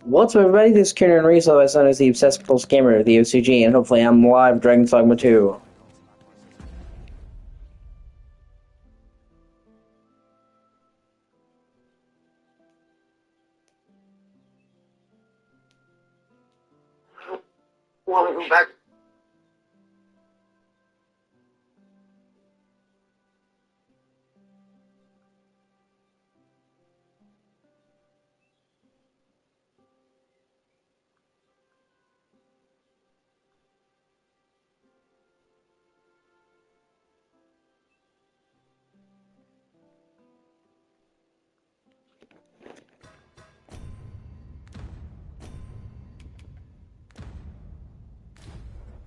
What's up, everybody? This is Kieran Reese, otherwise known as the Obsessive Pulse Gamer of the O.C.G, and hopefully I'm live Dragon's Dogma 2. Want to go back?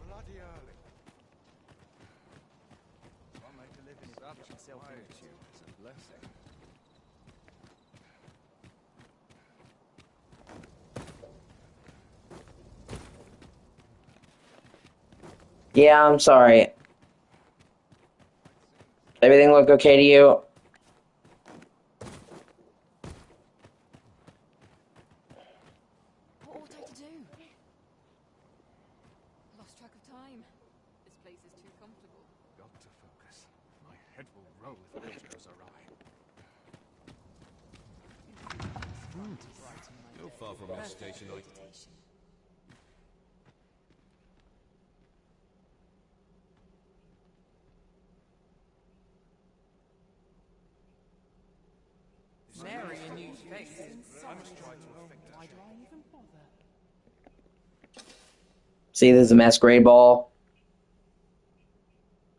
Bloody early. I'll make a living such myself into you. It's a blessing. Yeah, I'm sorry. Everything look okay to you? What ought I to do? Lost track of time. This place is too comfortable. Got to focus. My head will roll if aught goes awry. You're far from your station. Nary a new face. I must try to effect a change. See, there's a masquerade ball.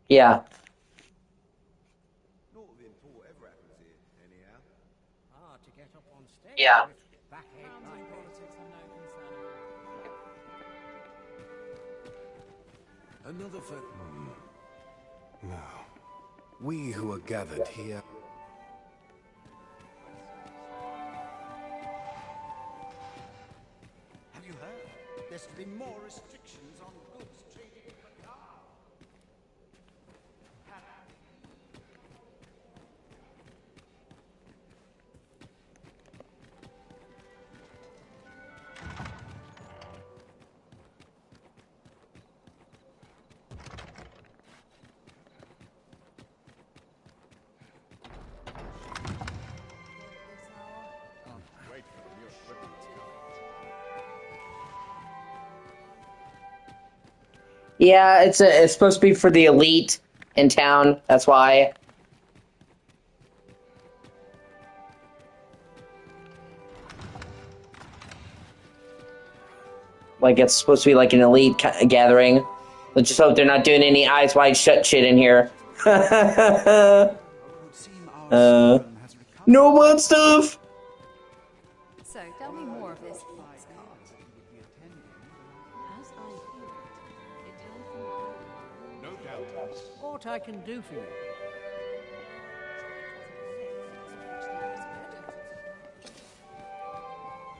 Yeah. Not of import ever happens here, anyhow. Hard to get up on stage. Yeah. With backache like politics are no concern. Another Now, we who are gathered here. Have you heard? There's to be more restrictions on goods traded in the car. Wait for the new equipment to come. Yeah, it's supposed to be for the elite in town, that's why. Like, it's supposed to be like an elite gathering. Let's just hope they're not doing any eyes wide shut shit in here. No bad stuff! So, tell me more of this Fox card. As I hear it turned from No doubt. What I can do for you?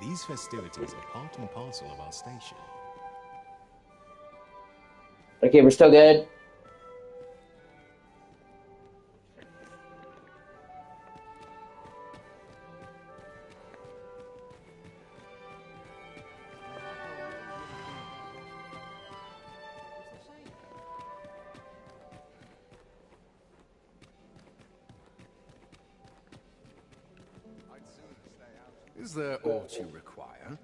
These festivities are part and parcel of our station. Okay, we're still good. Is there aught you require?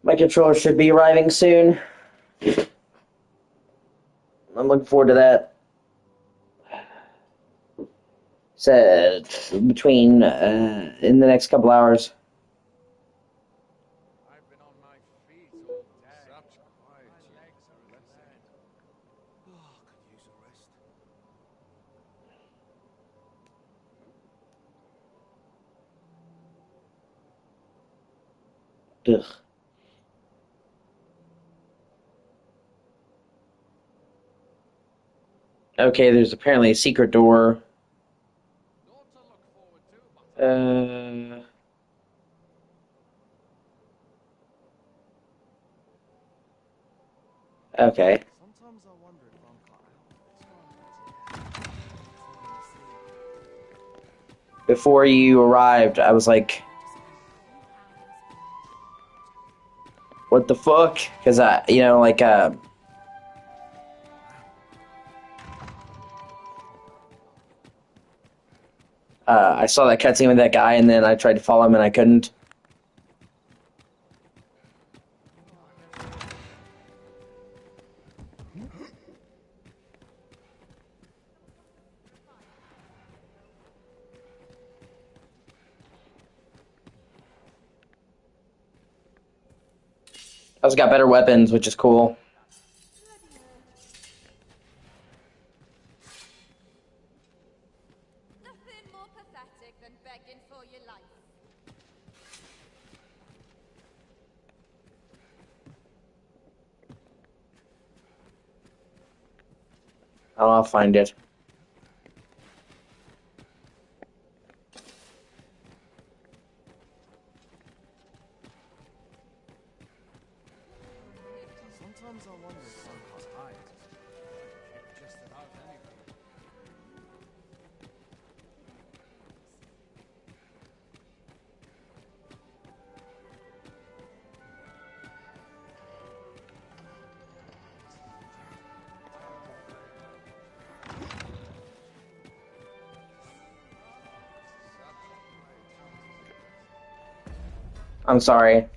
My controller should be arriving soon. I'm looking forward to that. Said between in the next couple hours. I've been on my feet all day. Such quiet. My legs are blessed. Oh, could use a rest. Ugh. Okay, there's apparently a secret door. Naught to look forward to, but Okay. before you arrived, I was like, what the fuck? Because I saw that cutscene with that guy, and then I tried to follow him, and I couldn't. I also got better weapons, which is cool. Nothing more pathetic than begging for your life. I'll find it. Sometimes I wonder if one can't hide. Just about anything. I'm sorry.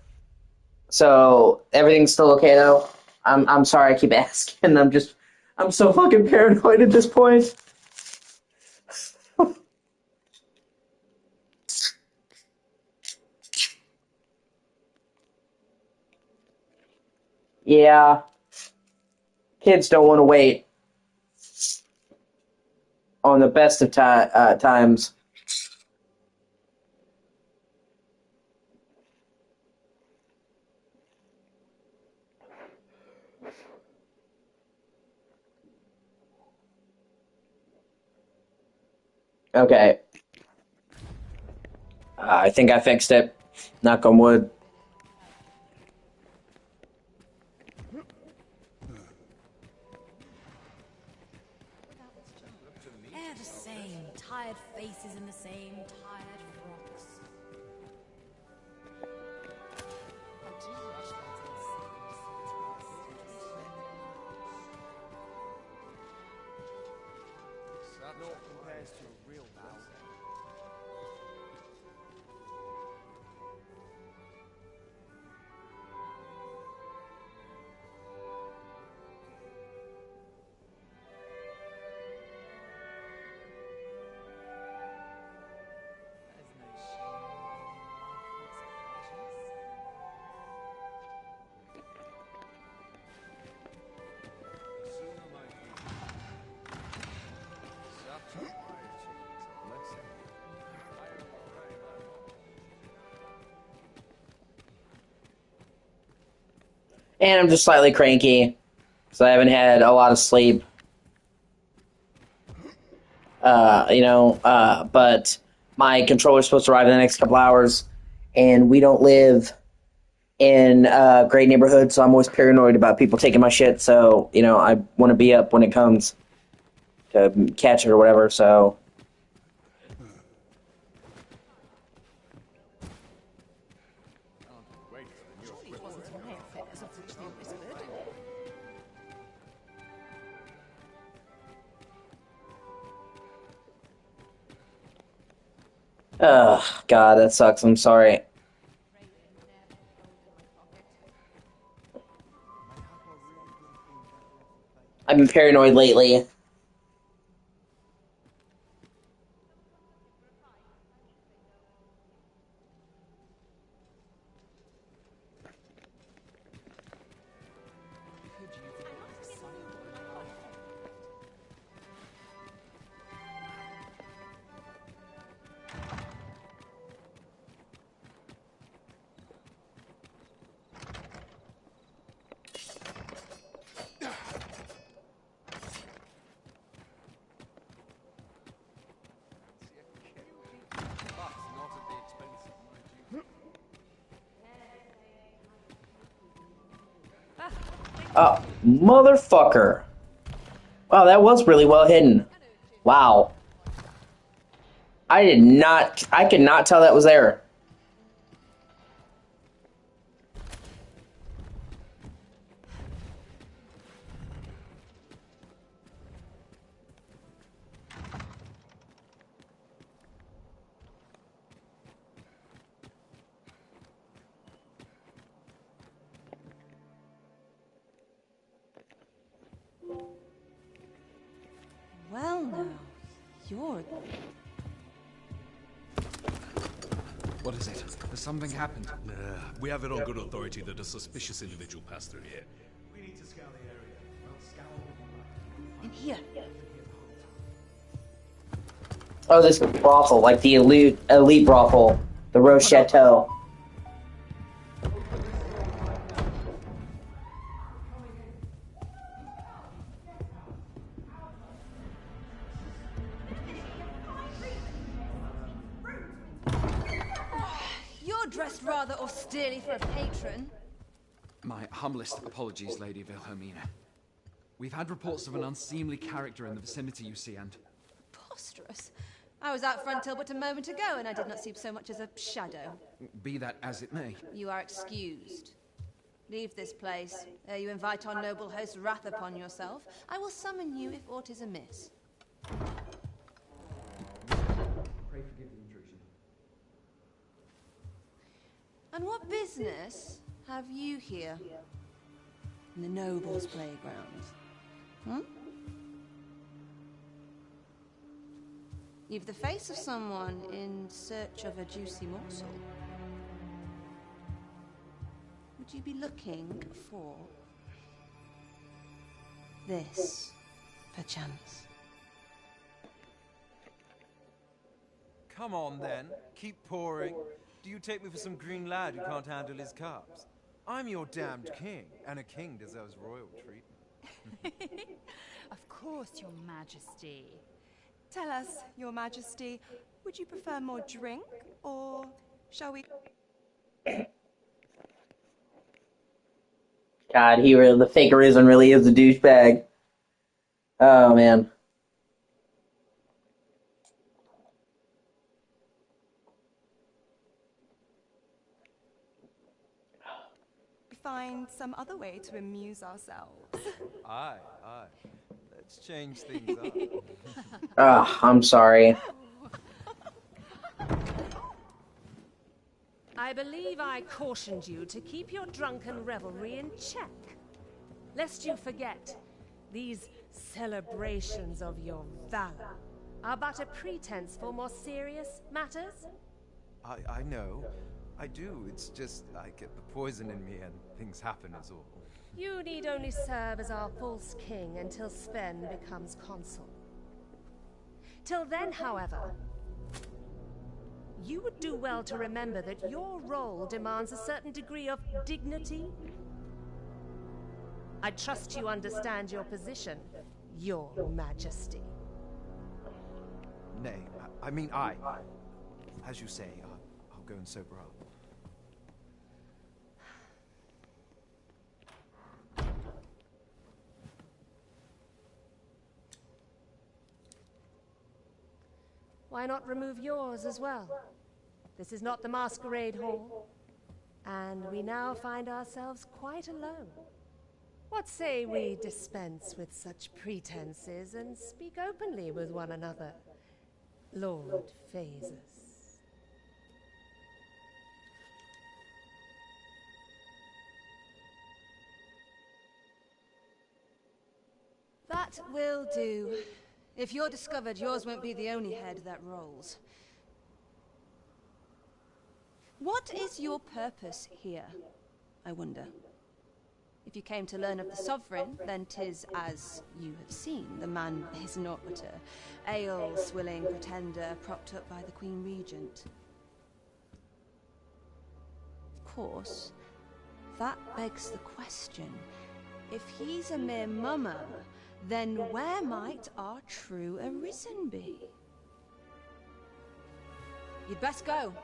So everything's still okay though. I'm sorry. I keep asking. I'm so fucking paranoid at this point. Yeah, kids don't want to wait on the best of times. Okay. I think I fixed it. Knock on wood. They're the same. Tired faces in the same tired frocks. That not compares to a real vow. There's no shame in The sooner my people. Such a piety is a blessing. I am very much. And I'm just slightly cranky, because I haven't had a lot of sleep. But my controller's supposed to arrive in the next couple hours, and we don't live in a great neighborhood, so I'm always paranoid about people taking my shit, so, I want to be up when it comes to catch it or whatever, so... Wait, Surely it wasn't my affairs of which they whispered. Ugh, God, that sucks, I'm sorry. I've been paranoid lately. Could you think of a cyborg life? but not at the expense of my duty. Oh, motherfucker. Wow, that was really well hidden. Wow. I did not. I could not tell that was there. Well now, you're... What is it? Has something happened? We have it on good authority that a suspicious individual passed through here. in here. Oh, this brothel, like the elite brothel, the Rose Chateau. You're dressed rather austerely for a patron. My humblest apologies, Lady Wilhelmina. We've had reports of an unseemly character in the vicinity, you see, and... Preposterous. I was out front till but a moment ago, and I did not see so much as a shadow. Be that as it may. You are excused. Leave this place, ere you invite our noble host's wrath upon yourself. I will summon you if aught is amiss. Pray forgive the intrusion. And what business have you here? In the nobles' playground? Hmm? You've the face of someone in search of a juicy morsel. Would you be looking for this, perchance? Come on then, keep pouring. Do you take me for some green lad who can't handle his cups? I'm your damned king, and a king deserves royal treatment. Of course, Your Majesty. Tell us, Your Majesty, would you prefer more drink, or shall we... God, the fakerism really is a douchebag. Oh, man. find some other way to amuse ourselves? Aye. Let's change things up. I'm sorry. I believe I cautioned you to keep your drunken revelry in check. Lest you forget, these celebrations of your valor are but a pretense for more serious matters. I know. I do. It's just I get the poison in me and things happen is all. You need only serve as our false king until Sven becomes consul. Till then, however, you would do well to remember that your role demands a certain degree of dignity. I trust you understand your position, Your Majesty. Nay, I mean as you say, I'll go and sober up. Why not remove yours as well? This is not the masquerade hall, and we now find ourselves quite alone. What say we dispense with such pretenses and speak openly with one another, Lord Phases? That will do. If you're discovered, yours won't be the only head that rolls. What is your purpose here, I wonder? If you came to learn of the Sovereign, then 'tis as you have seen. The man is naught but a ale-swilling pretender propped up by the Queen Regent. Of course, that begs the question. If he's a mere mummer, then where might our true Arisen be? You'd best go.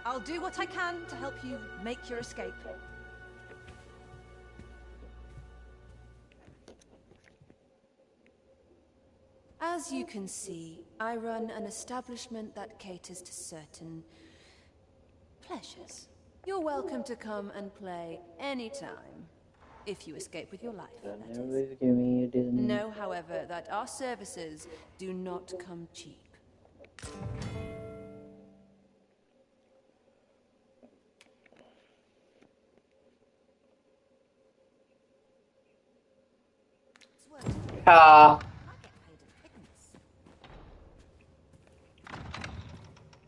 I'll do what I can to help you make your escape. As you can see, I run an establishment that caters to certain pleasures. You're welcome to come and play anytime, if you escape with your life, that is. Know, however, that our services do not come cheap.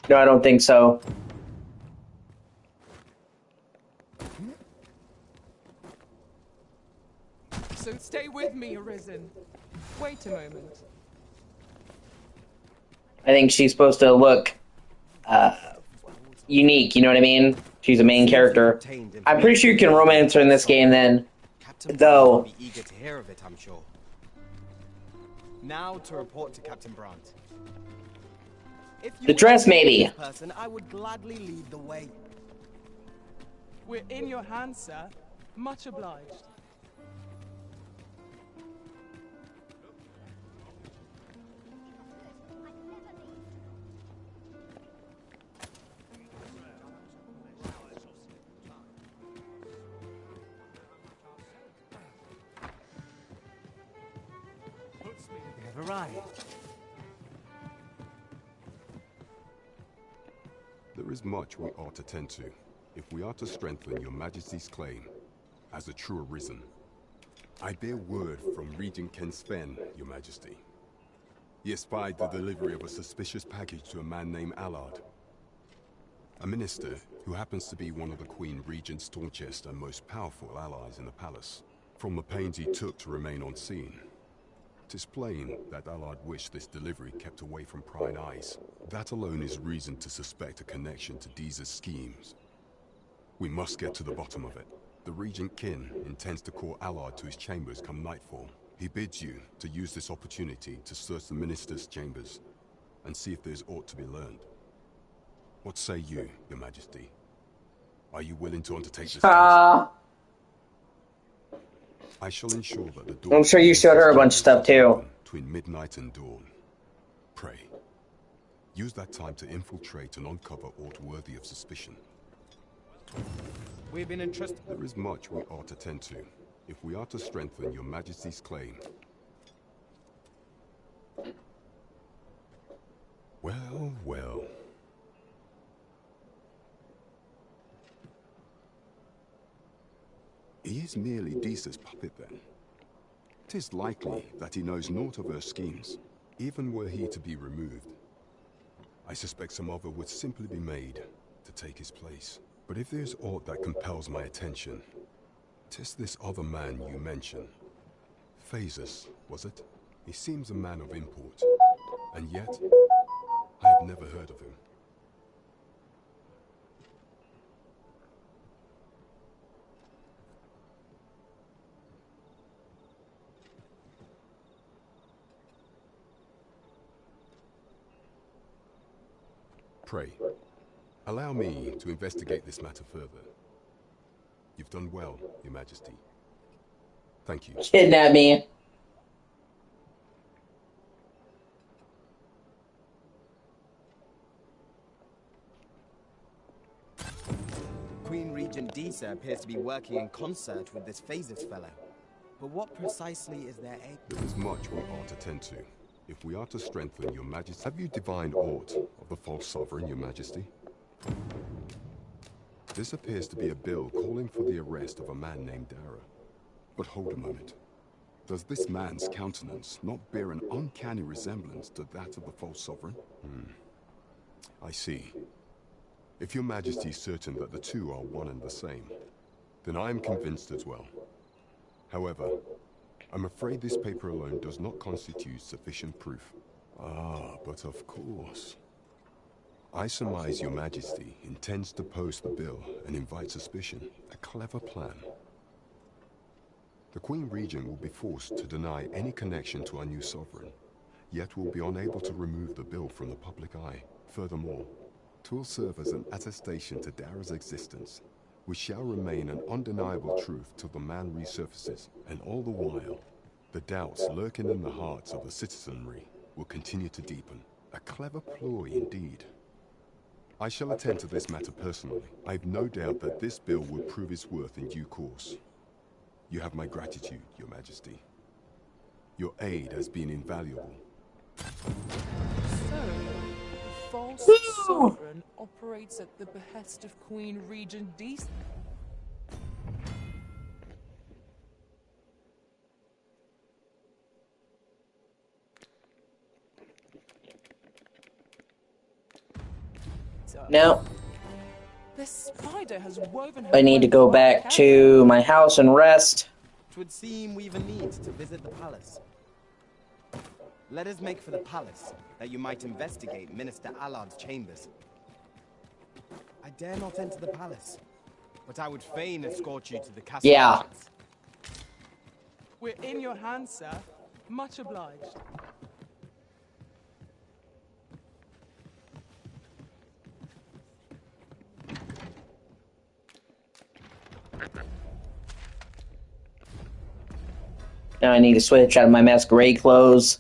No, I don't think so. So stay with me, Arisen. Wait a moment. I think she's supposed to look unique, you know what I mean? She's a main character. I'm pretty sure you can romance her in this game then. Though. Be eager to hear of it, I'm sure. Now to report to Captain Brandt. If you The dress, maybe. Person, I would gladly lead the way. We're in your hands, sir. Much obliged. We have arrived. There is much we ought to tend to, if we are to strengthen your Majesty's claim as a true Arisen. I bear word from Regent Ken Sven, your Majesty. He espied the delivery of a suspicious package to a man named Allard, a minister who happens to be one of the Queen Regent's staunchest and most powerful allies in the palace. From the pains he took to remain on scene, 'tis plain that Allard wished this delivery kept away from prying eyes. That alone is reason to suspect a connection to Deeza's schemes. We must get to the bottom of it. The Regent Kin intends to call Allard to his chambers come nightfall. He bids you to use this opportunity to search the minister's chambers and see if there's aught to be learned. What say you, your Majesty? Are you willing to undertake this task? I shall ensure that the door... I'm sure you showed her a bunch of stuff too. Between midnight and dawn. Pray, use that time to infiltrate and uncover aught worthy of suspicion. We've been entrusted... There is much we ought to tend to, if we are to strengthen your Majesty's claim. Well, well. He is merely Deeza's puppet then. 'Tis likely that he knows naught of her schemes, even were he to be removed. I suspect some other would simply be made to take his place. But if there's aught that compels my attention, 'tis this other man you mention. Phases, was it? He seems a man of import, and yet I have never heard of him. Pray, allow me to investigate this matter further. You've done well, Your Majesty. Thank you. Kidnap me. Queen Regent Deeza appears to be working in concert with this Phases fellow. But what precisely is their aim? There is much we ought to tend to, if we are to strengthen your Majesty. Have you divined aught of the false sovereign, Your Majesty? This appears to be a bill calling for the arrest of a man named Dara. But hold a moment. Does this man's countenance not bear an uncanny resemblance to that of the false sovereign? I see. If Your Majesty is certain that the two are one and the same, then I am convinced as well. However, I'm afraid this paper alone does not constitute sufficient proof. Ah, but of course. I surmise Your Majesty intends to post the bill and invite suspicion. A clever plan. The Queen Regent will be forced to deny any connection to our new sovereign, yet will be unable to remove the bill from the public eye. Furthermore, 'twill serve as an attestation to Dara's existence, which shall remain an undeniable truth till the man resurfaces, and all the while, the doubts lurking in the hearts of the citizenry will continue to deepen. A clever ploy indeed. I shall attend to this matter personally. I've no doubt that this bill will prove its worth in due course. You have my gratitude, Your Majesty. Your aid has been invaluable. So, the false sovereign operates at the behest of Queen Regent D. Now, The spider has woven I need to go back to my house and rest. It would seem we've a need to visit the palace. Let us make for the palace, that you might investigate Minister Allard's chambers. I dare not enter the palace, but I would fain escort you to the castle. Yeah. entrance. We're in your hands, sir. Much obliged. Now I need to switch out of my masquerade clothes.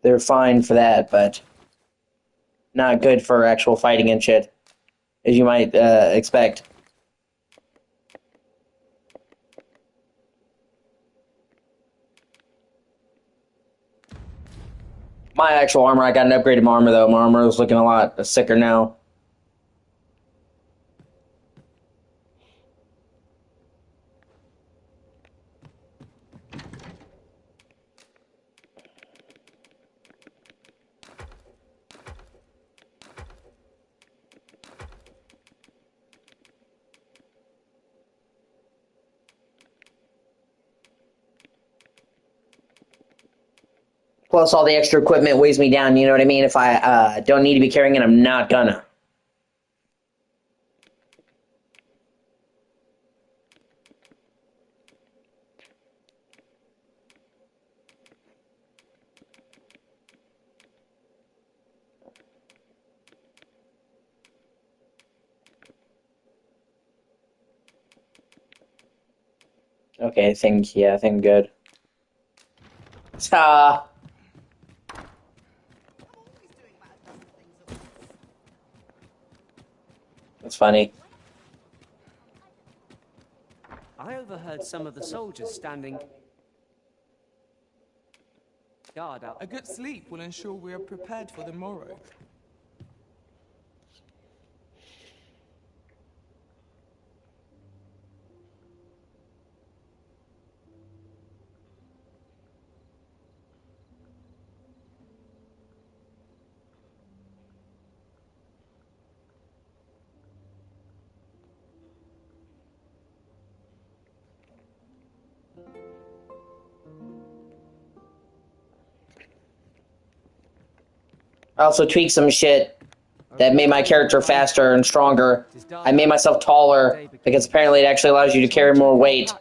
They're fine for that, but not good for actual fighting and shit, as you might expect. My actual armor, I got an upgraded armor though. My armor is looking a lot sicker now. Plus, all the extra equipment weighs me down, you know what I mean? If I don't need to be carrying it, I'm not gonna. Okay, I think good. That's funny. I overheard some of the soldiers standing guard out. A good sleep will ensure we are prepared for the morrow. I also tweaked some shit that made my character faster and stronger. I made myself taller because apparently it actually allows you to carry more weight.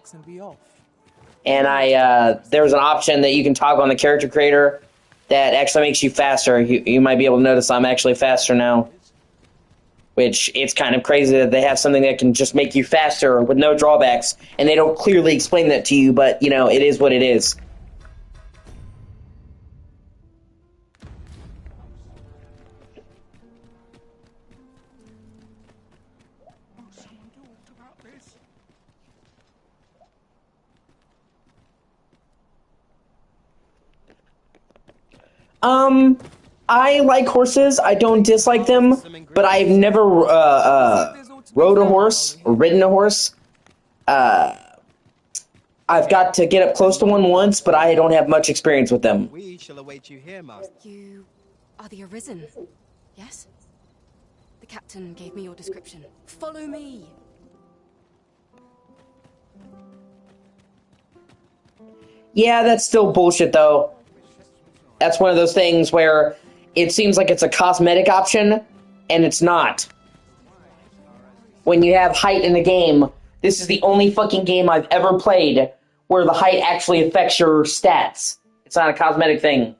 And there was an option that you can toggle on the character creator that actually makes you faster. You might be able to notice I'm actually faster now. Which, it's kind of crazy that they have something that can just make you faster with no drawbacks. And they don't clearly explain that to you, but, you know, it is what it is. I like horses. I don't dislike them, but I've never rode a horse or ridden a horse. I've got to get up close to one once, but I don't have much experience with them. We shall await you here, master. You are the Arisen, yes? The captain gave me your description. Follow me! Yeah, that's still bullshit, though. That's one of those things where it seems like it's a cosmetic option, and it's not. When you have height in the game, this is the only fucking game I've ever played where the height actually affects your stats. It's not a cosmetic thing.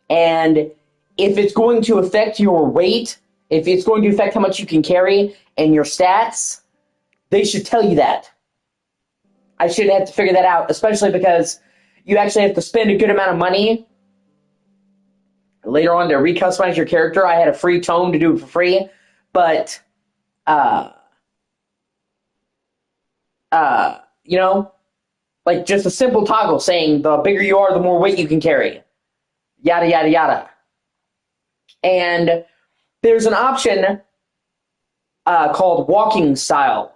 And if it's going to affect your weight, if it's going to affect how much you can carry and your stats, they should tell you that. I should have to figure that out, especially because you actually have to spend a good amount of money later on to recustomize your character. I had a free tome to do it for free, but you know, like just a simple toggle saying the bigger you are, the more weight you can carry. Yada, yada, yada. And there's an option called walking style.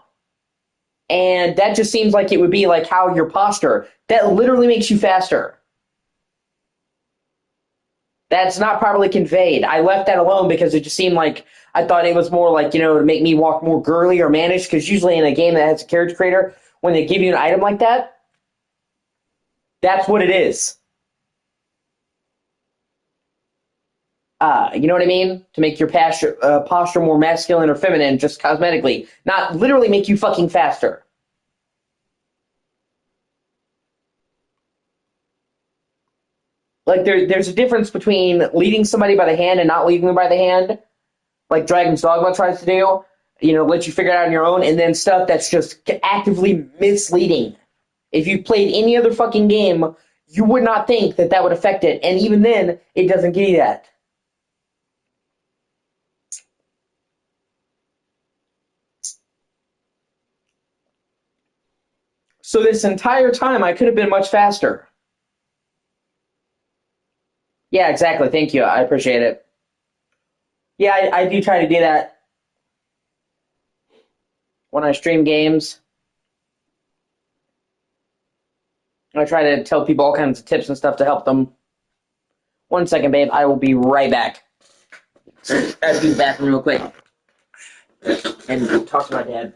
And that just seems like it would be like how your posture, that literally makes you faster. That's not properly conveyed. I left that alone because it just seemed like I thought it was more like, to make me walk more girly or mannish, because usually in a game that has a character creator, when they give you an item like that, that's what it is. You know what I mean? To make your posture more masculine or feminine, just cosmetically. Not literally make you fucking faster. Like, there's a difference between leading somebody by the hand and not leading them by the hand, like Dragon's Dogma tries to do, let you figure it out on your own, and then stuff that's just actively misleading. If you played any other fucking game, you would not think that that would affect it, and even then, it doesn't give you that. So this entire time, I could have been much faster. Yeah, exactly. Thank you. I appreciate it. Yeah, I do try to do that when I stream games. I try to tell people all kinds of tips and stuff to help them. 1 second, babe. I will be right back. I have to use the bathroom real quick and talk to my dad.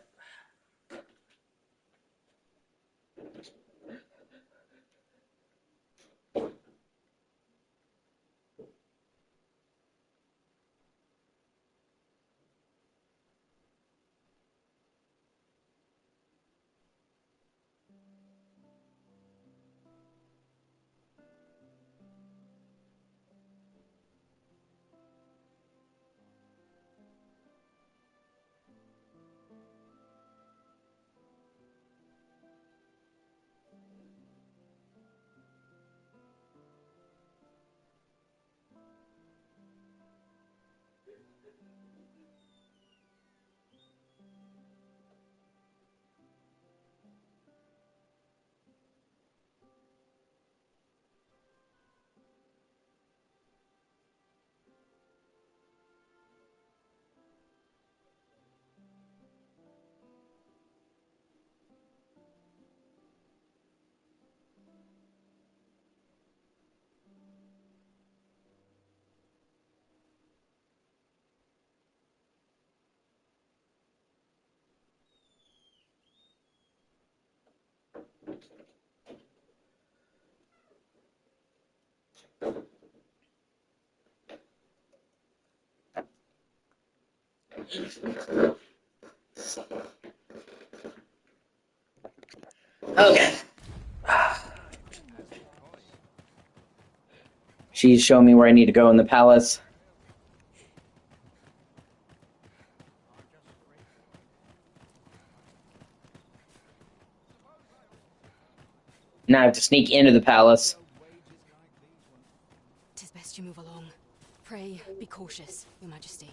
Okay. She's showing me where I need to go in the palace. Now I have to sneak into the palace. 'Tis best you move along. Pray, be cautious, Your Majesty.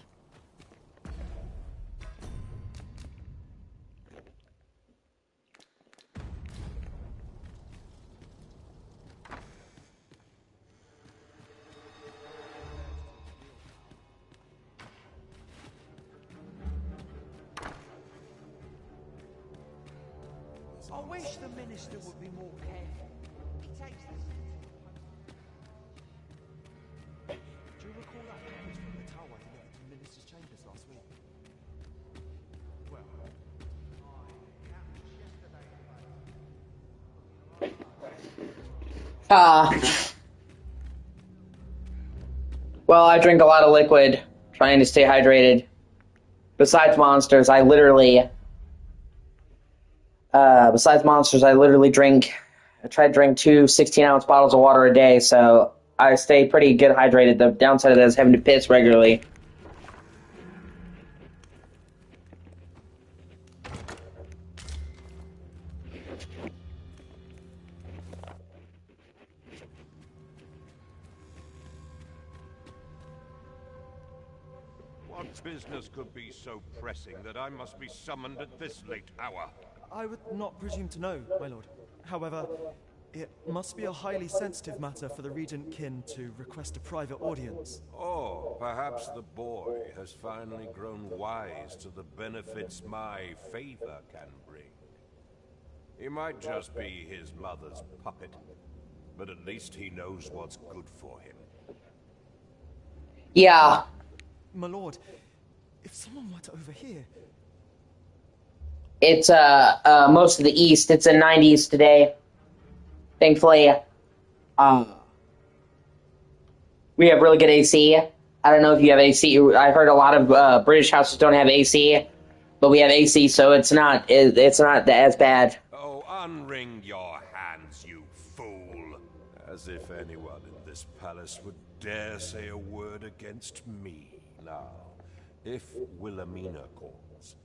I wish the minister would be more careful. He takes this. Do you recall that package from the tower delivered to the minister's chambers last week? Well, Well, I drink a lot of liquid, trying to stay hydrated. Besides monsters, I literally drink, I try to drink 2 16-ounce bottles of water a day, so I stay pretty good hydrated. The downside of that is having to piss regularly. What business could be so pressing that I must be summoned at this late hour? I would not presume to know, my lord. However, it must be a highly sensitive matter for the Regent Kin to request a private audience. Or perhaps the boy has finally grown wise to the benefits my favor can bring. He might just be his mother's puppet, but at least he knows what's good for him. Yeah. My lord, if someone were to overhear... It's most of the East. It's in 90s today. Thankfully, we have really good AC. I don't know if you have AC. I heard a lot of British houses don't have AC, but we have AC, so it's not as bad. Oh, unring your hands, you fool! As if anyone in this palace would dare say a word against me. Now, if Wilhelmina calls,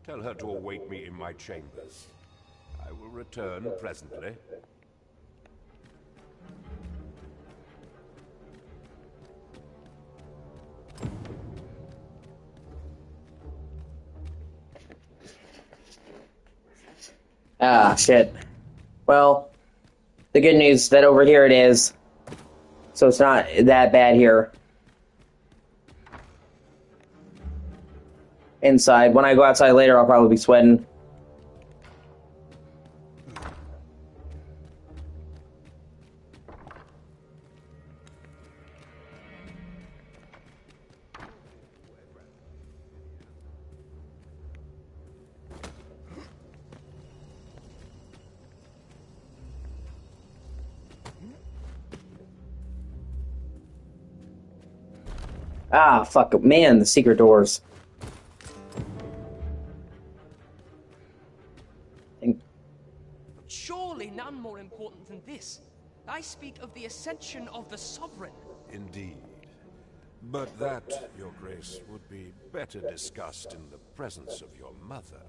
tell her to await me in my chambers. I will return presently. Ah, shit. Well, the good news is that over here it is. So it's not that bad here. Inside. When I go outside later, I'll probably be sweating. Ah, fuck. Man, the secret doors. Surely none more important than this. I speak of the ascension of the Sovereign. Indeed. But that, Your Grace, would be better discussed in the presence of your mother.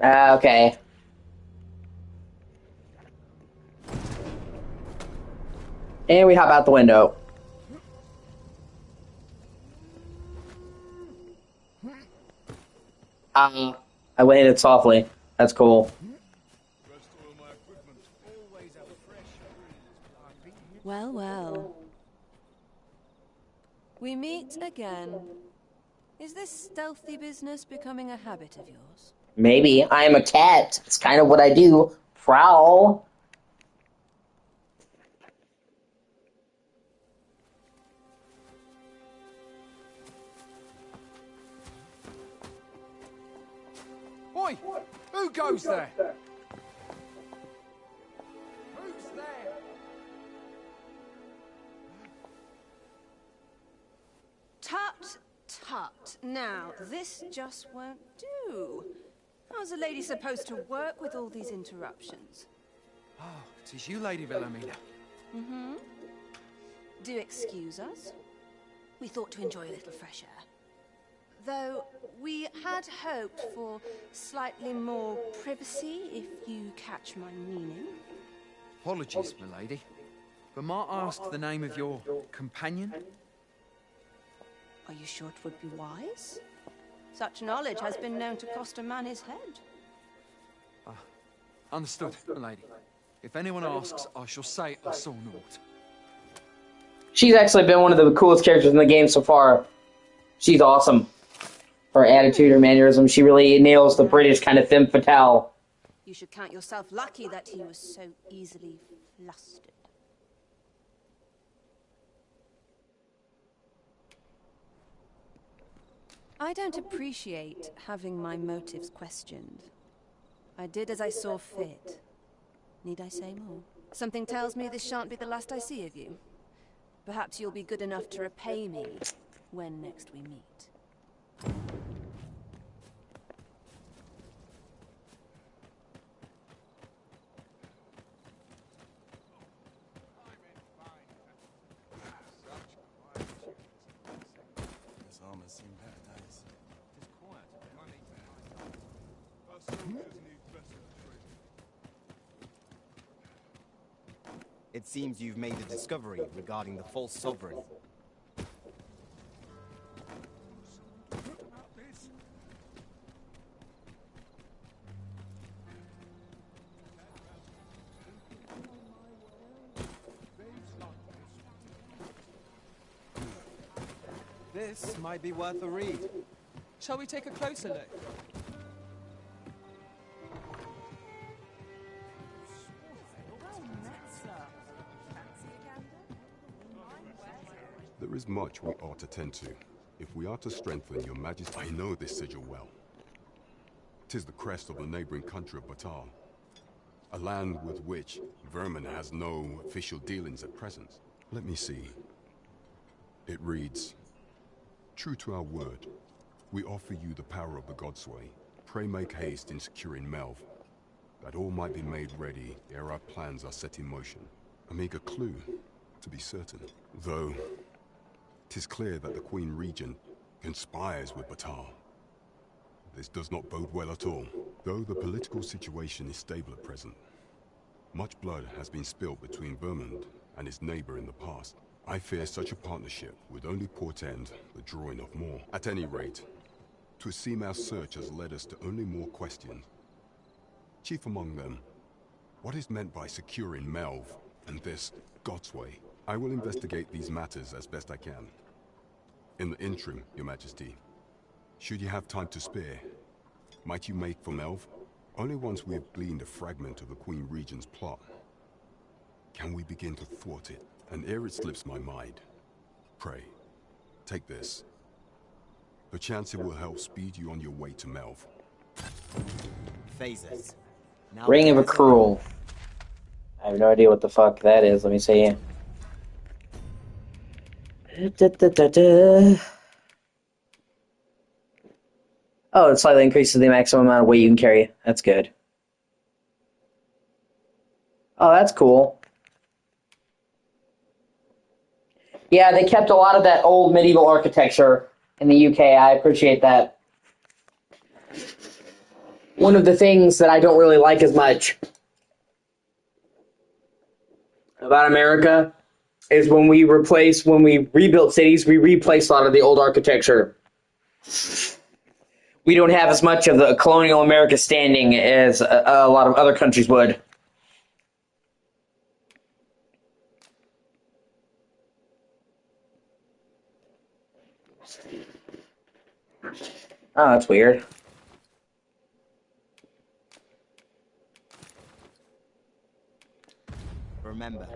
Okay. And we hop out the window. I went in it softly. That's cool. Well, well. We meet again. Is this stealthy business becoming a habit of yours? Maybe. I am a cat. It's kind of what I do. Prowl. Oi! Who goes there? Who's there? Tut, tut. Now, this just won't do. How's a lady supposed to work with all these interruptions? Oh, it is you, Lady Wilhelmina. Mm-hmm. Do excuse us. We thought to enjoy a little fresh air. Though we had hoped for slightly more privacy, if you catch my meaning. Apologies, my lady. But might I ask the name of your companion? Are you sure it would be wise? Such knowledge has been known to cost a man his head. Understood, my lady. If anyone asks, I shall say I saw naught. She's actually been one of the coolest characters in the game so far. She's awesome. Her attitude, her mannerism, she really nails the British kind of femme fatale. You should count yourself lucky that he was so easily flustered. I don't appreciate having my motives questioned. I did as I saw fit. Need I say more? Something tells me this shan't be the last I see of you. Perhaps you'll be good enough to repay me when next we meet. It seems you've made a discovery regarding the false sovereign. This might be worth a read. Shall we take a closer look? There is much we ought to tend to, if we are to strengthen your majesty. I know this sigil well. 'Tis the crest of the neighboring country of Batal, a land with which Vermin has no official dealings at present. Let me see. It reads, "True to our word, we offer you the power of the Godsway. Pray make haste in securing Melv, that all might be made ready ere our plans are set in motion." A meager clue, to be certain. Though, 'tis clear that the Queen Regent conspires with Batal. This does not bode well at all. Though the political situation is stable at present, much blood has been spilled between Vermund and its neighbor in the past. I fear such a partnership would only portend the drawing of more. At any rate, 'twould seem our search has led us to only more questions. Chief among them, what is meant by securing Melv and this Godsway? I will investigate these matters as best I can. In the interim, Your Majesty, should you have time to spare, might you make for Melv? Only once we have gleaned a fragment of the Queen Regent's plot can we begin to thwart it. And ere it slips my mind, pray, take this. Perchance it will help speed you on your way to Melv. Phasers. Now Ring of a Cruel. I have no idea what the fuck that is. Let me see. Oh, it slightly increases the maximum amount of weight you can carry. That's good. Oh, that's cool. Yeah, they kept a lot of that old medieval architecture in the UK. I appreciate that. One of the things that I don't really like as much about America is when we rebuild cities, we replace a lot of the old architecture. We don't have as much of the colonial America standing as a lot of other countries would. Oh, that's weird. Remember.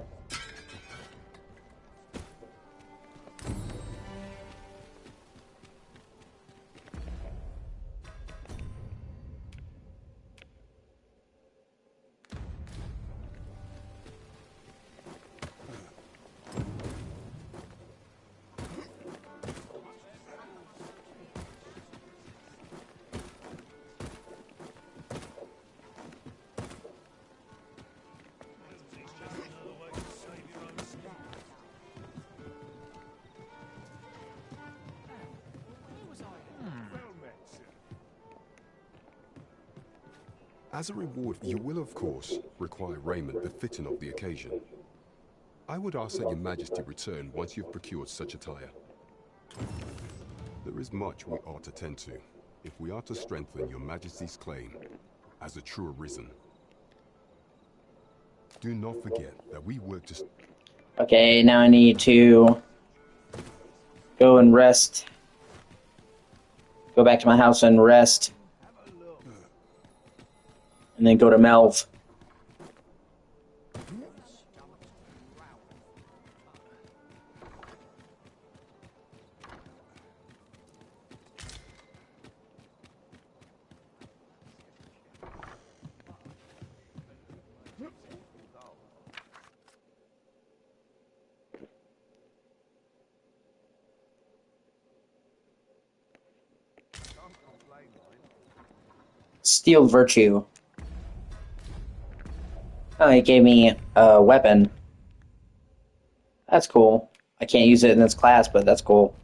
As a reward, you will, of course, require raiment befitting of the occasion. I would ask that Your Majesty return once you've procured such attire. There is much we ought to tend to, if we are to strengthen Your Majesty's claim as a true Arisen. Do not forget that we work to... Okay, now I need to go and rest. Go back to my house and rest. And then go to Melv. Steel Virtue. Oh, he gave me a weapon. That's cool. I can't use it in this class, but that's cool.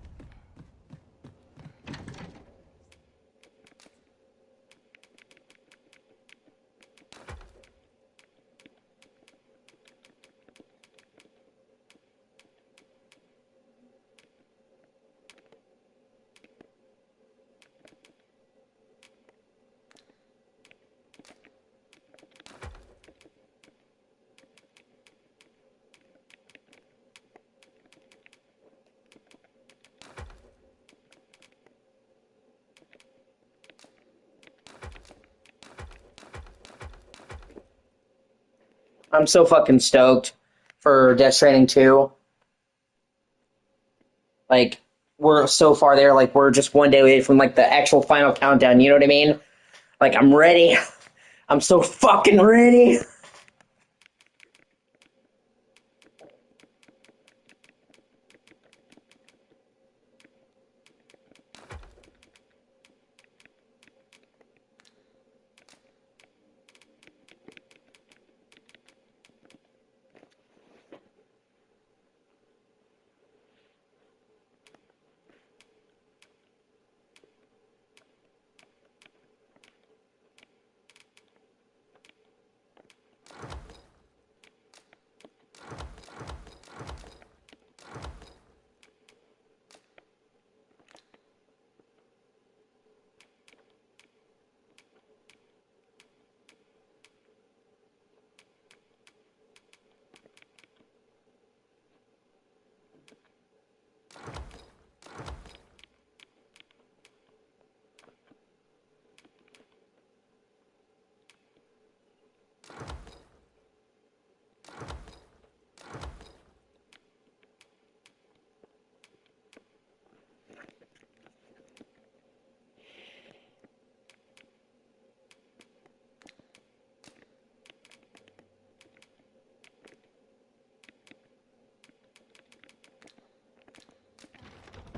I'm so fucking stoked for Death Stranding 2. Like, we're so far there. Like, we're just one day away from, like, the actual final countdown. You know what I mean? Like, I'm ready. I'm so fucking ready.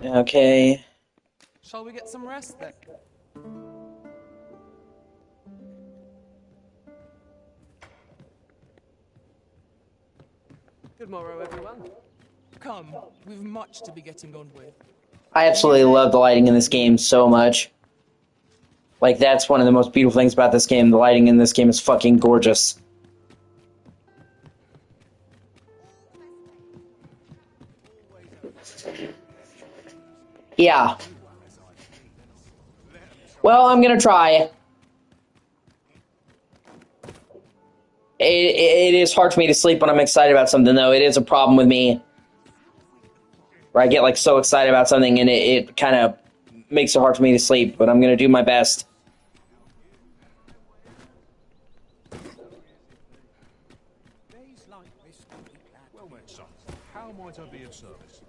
Okay. Shall we get some rest then? Good morrow, everyone. Come, we've much to be getting on with. I absolutely love the lighting in this game so much. Like, that's one of the most beautiful things about this game. The lighting in this game is fucking gorgeous. Yeah. Well, I'm gonna try. It is hard for me to sleep when I'm excited about something, though. It is a problem with me. Where I get, like, so excited about something, and it kind of makes it hard for me to sleep, but I'm gonna do my best. Well met, son. How might I be of service?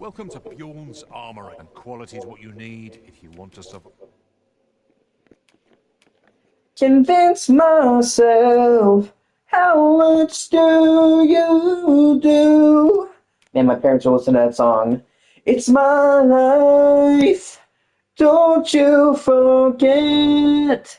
Welcome to Bjorn's Armory, and quality is what you need if you want to survive. Convince myself, how much do you do? Man, my parents will listen to that song. It's my life, don't you forget.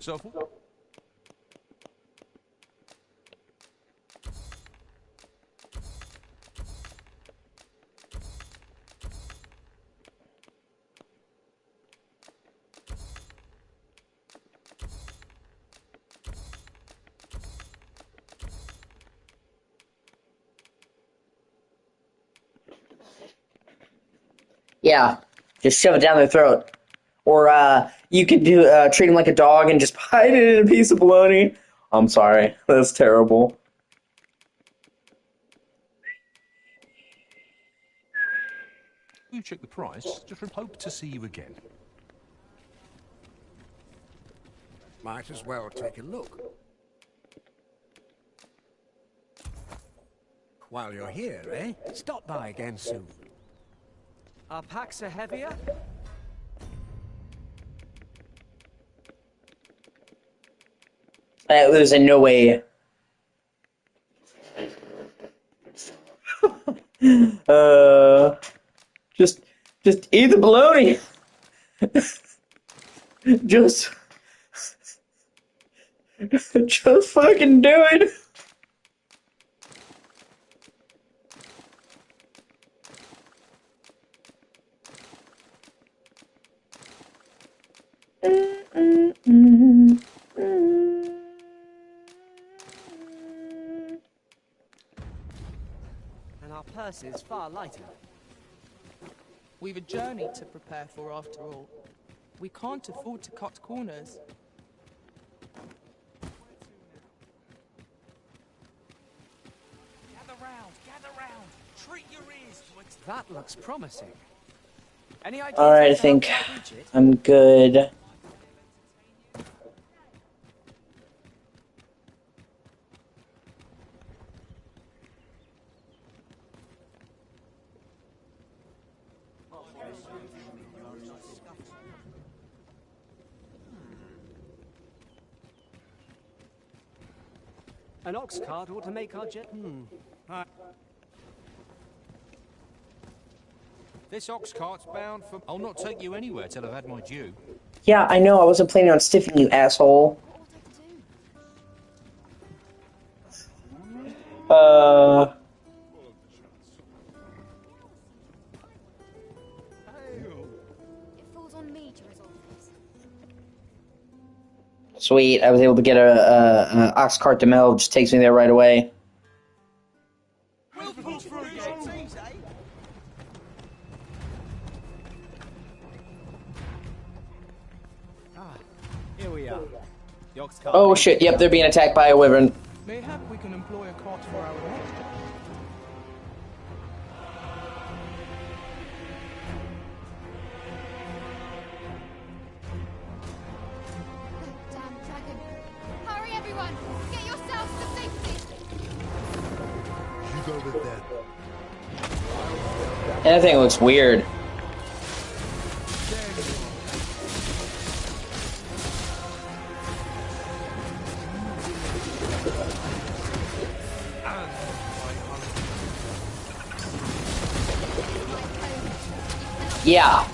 So, Yeah, just shove it down their throat. Or you could do treat them like a dog and just hide it in a piece of bologna. I'm sorry, that's terrible. you check the price. Just hope to see you again. Might as well take a look. While you're here, eh? Stop by again soon. Our packs are heavier? There's in no way. Just eat the bologna. just fucking do it. And our purse is far lighter. We've a journey to prepare for after all. We can't afford to cut corners. Gather round. Treat your ears to that looks promising. Any ideas Alright, I as to how we think might reach it? I'm good. An ox cart ought to make our jet. This ox cart's bound for... I'll not take you anywhere till I've had my due. Yeah, I know. I wasn't planning on stiffing you, asshole. Sweet. I was able to get a ox cart to Mel. Just takes me there right away. Here we are. The ox cart. Oh shit! Yep, they're being attacked by a wyvern. Mayhap we can employ a cart for our next. Damn dragon. Hurry, everyone! Get yourselves to safety! You go with that. And that thing looks weird. Yeah.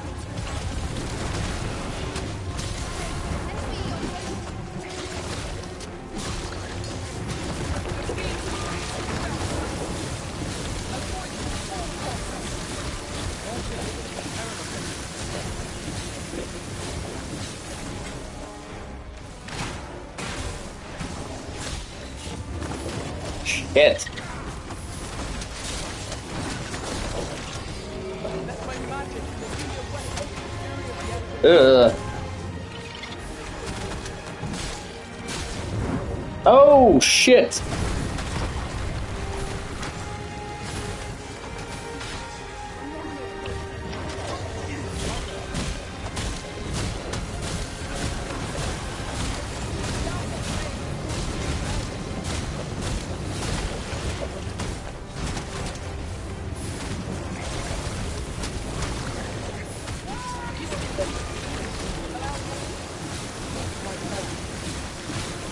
Shit. Ugh. Oh shit.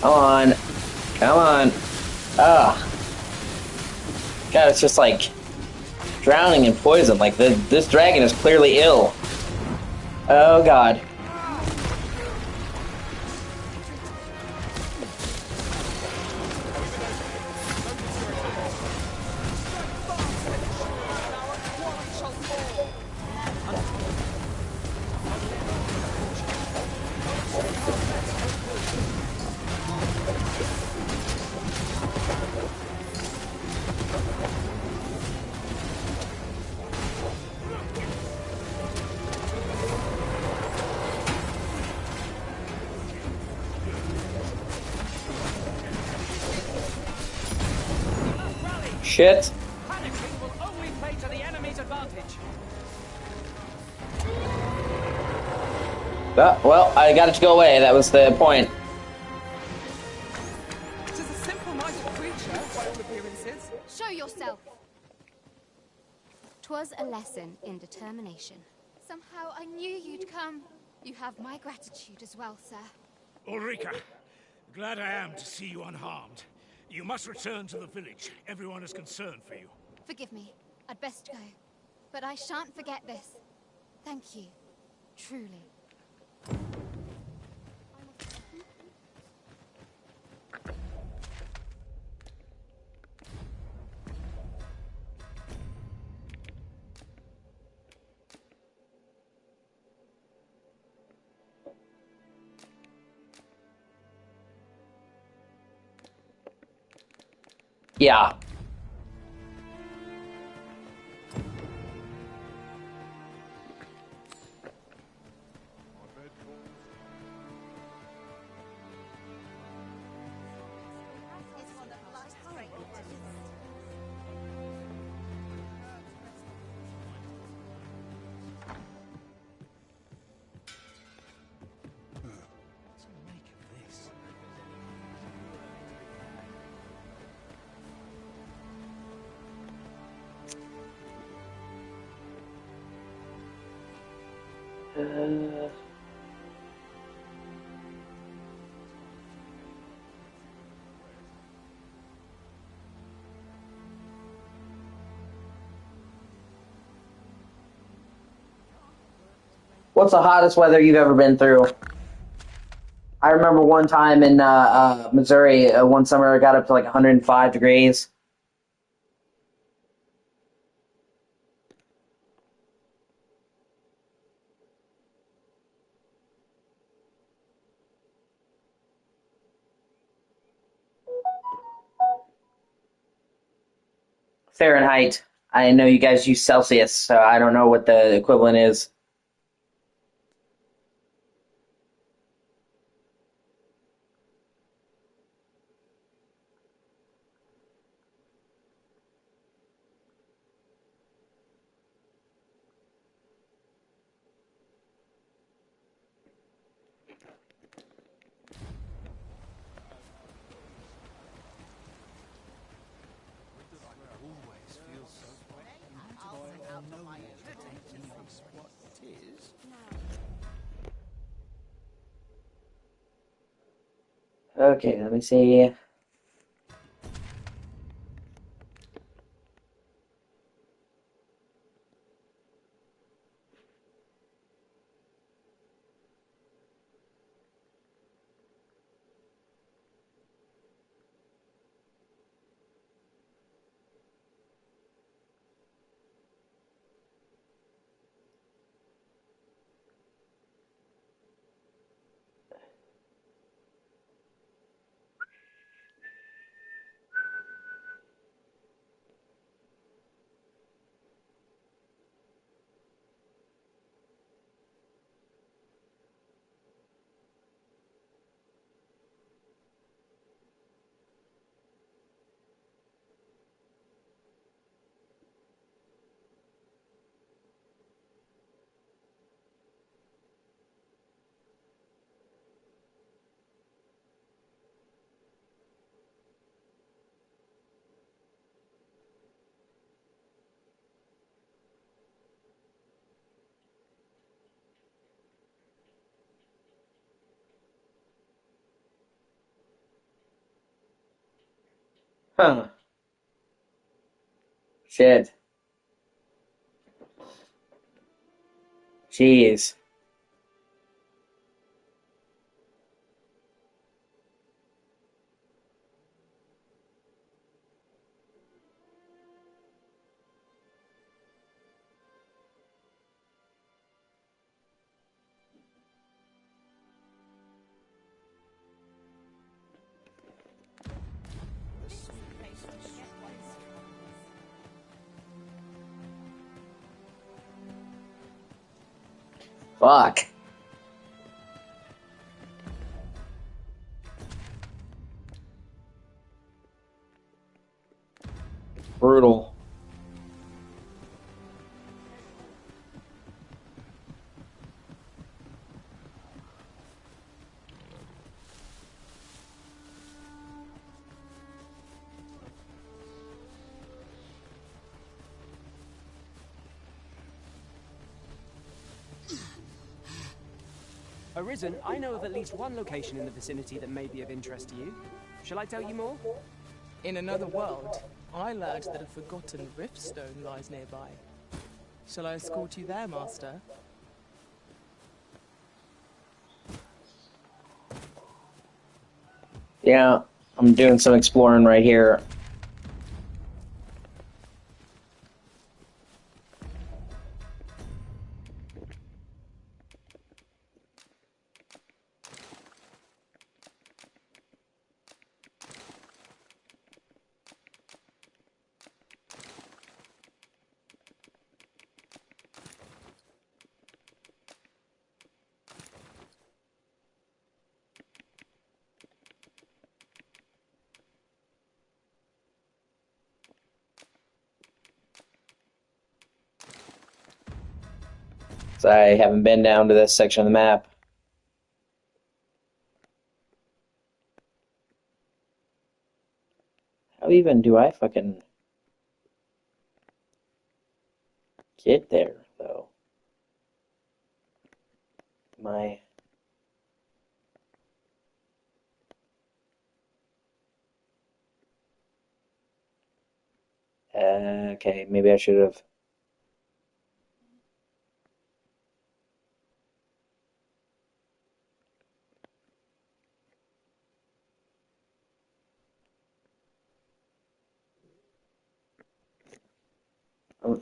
Come on. Come on. Ugh. God, it's just like drowning in poison. Like, this dragon is clearly ill. Oh, God. Shit. Panicking will only play to the enemy's advantage. Well, I got it to go away. That was the point. It is a simple-minded creature, by all appearances. Show yourself! 'Twas a lesson in determination. Somehow I knew you'd come. You have my gratitude as well, sir. Ulrika, glad I am to see you unharmed. You must return to the village. Everyone is concerned for you. Forgive me. I'd best go. But I shan't forget this. Thank you. Truly. Yeah. What's the hottest weather you've ever been through? I remember one time in Missouri, one summer, it got up to like 105 degrees. Fahrenheit. I know you guys use Celsius, so I don't know what the equivalent is. Okay, let me see. Huh. Shit. Jeez. Fuck. Brutal. Arisen, I know of at least one location in the vicinity that may be of interest to you. Shall I tell you more? In another world, I learned that a forgotten riftstone lies nearby. Shall I escort you there, Master? Yeah, I'm doing some exploring right here. So I haven't been down to this section of the map. How even do I fucking get there, though? my... Okay, maybe I should have...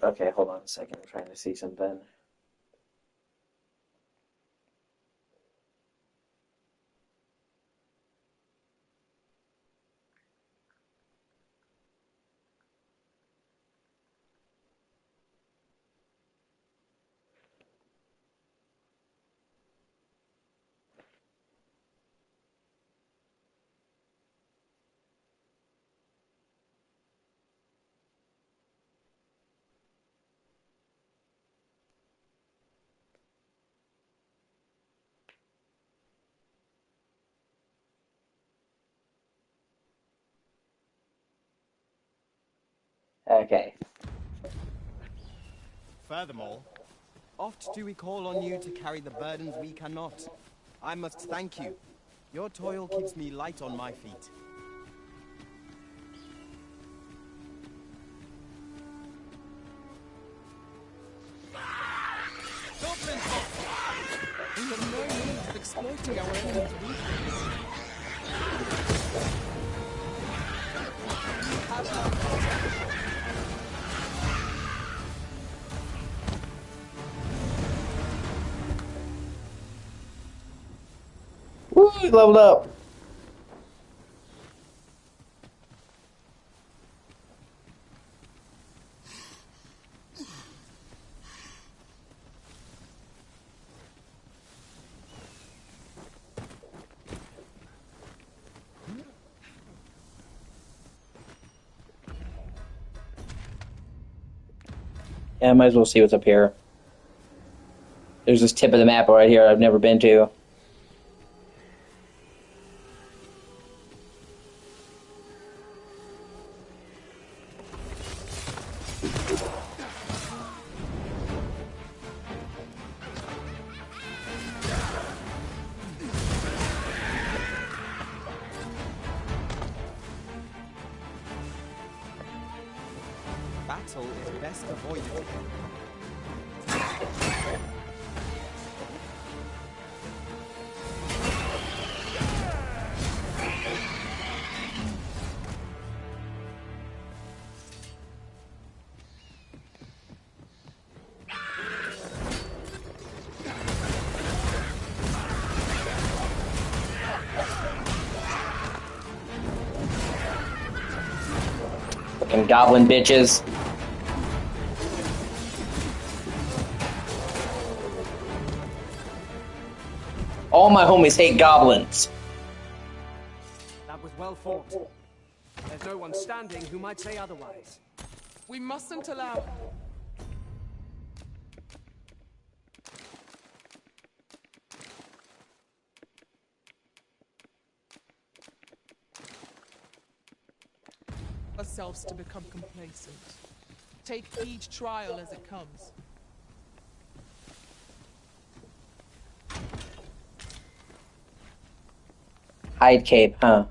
Okay, hold on a second. I'm trying to see something. Okay. Furthermore, oft do we call on you to carry the burdens we cannot. I must thank you. Your toil keeps me light on my feet. Goblins! We have no means of exploiting our enemy's weakness. Woo, he leveled up. Yeah, I might as well see what's up here. There's this tip of the map right here I've never been to. Battle is best avoided. Fucking goblin bitches. All my homies hate goblins. That was well fought. There's no one standing who might say otherwise. We mustn't allow... ourselves to become complacent. Take each trial as it comes. Hide cape, huh?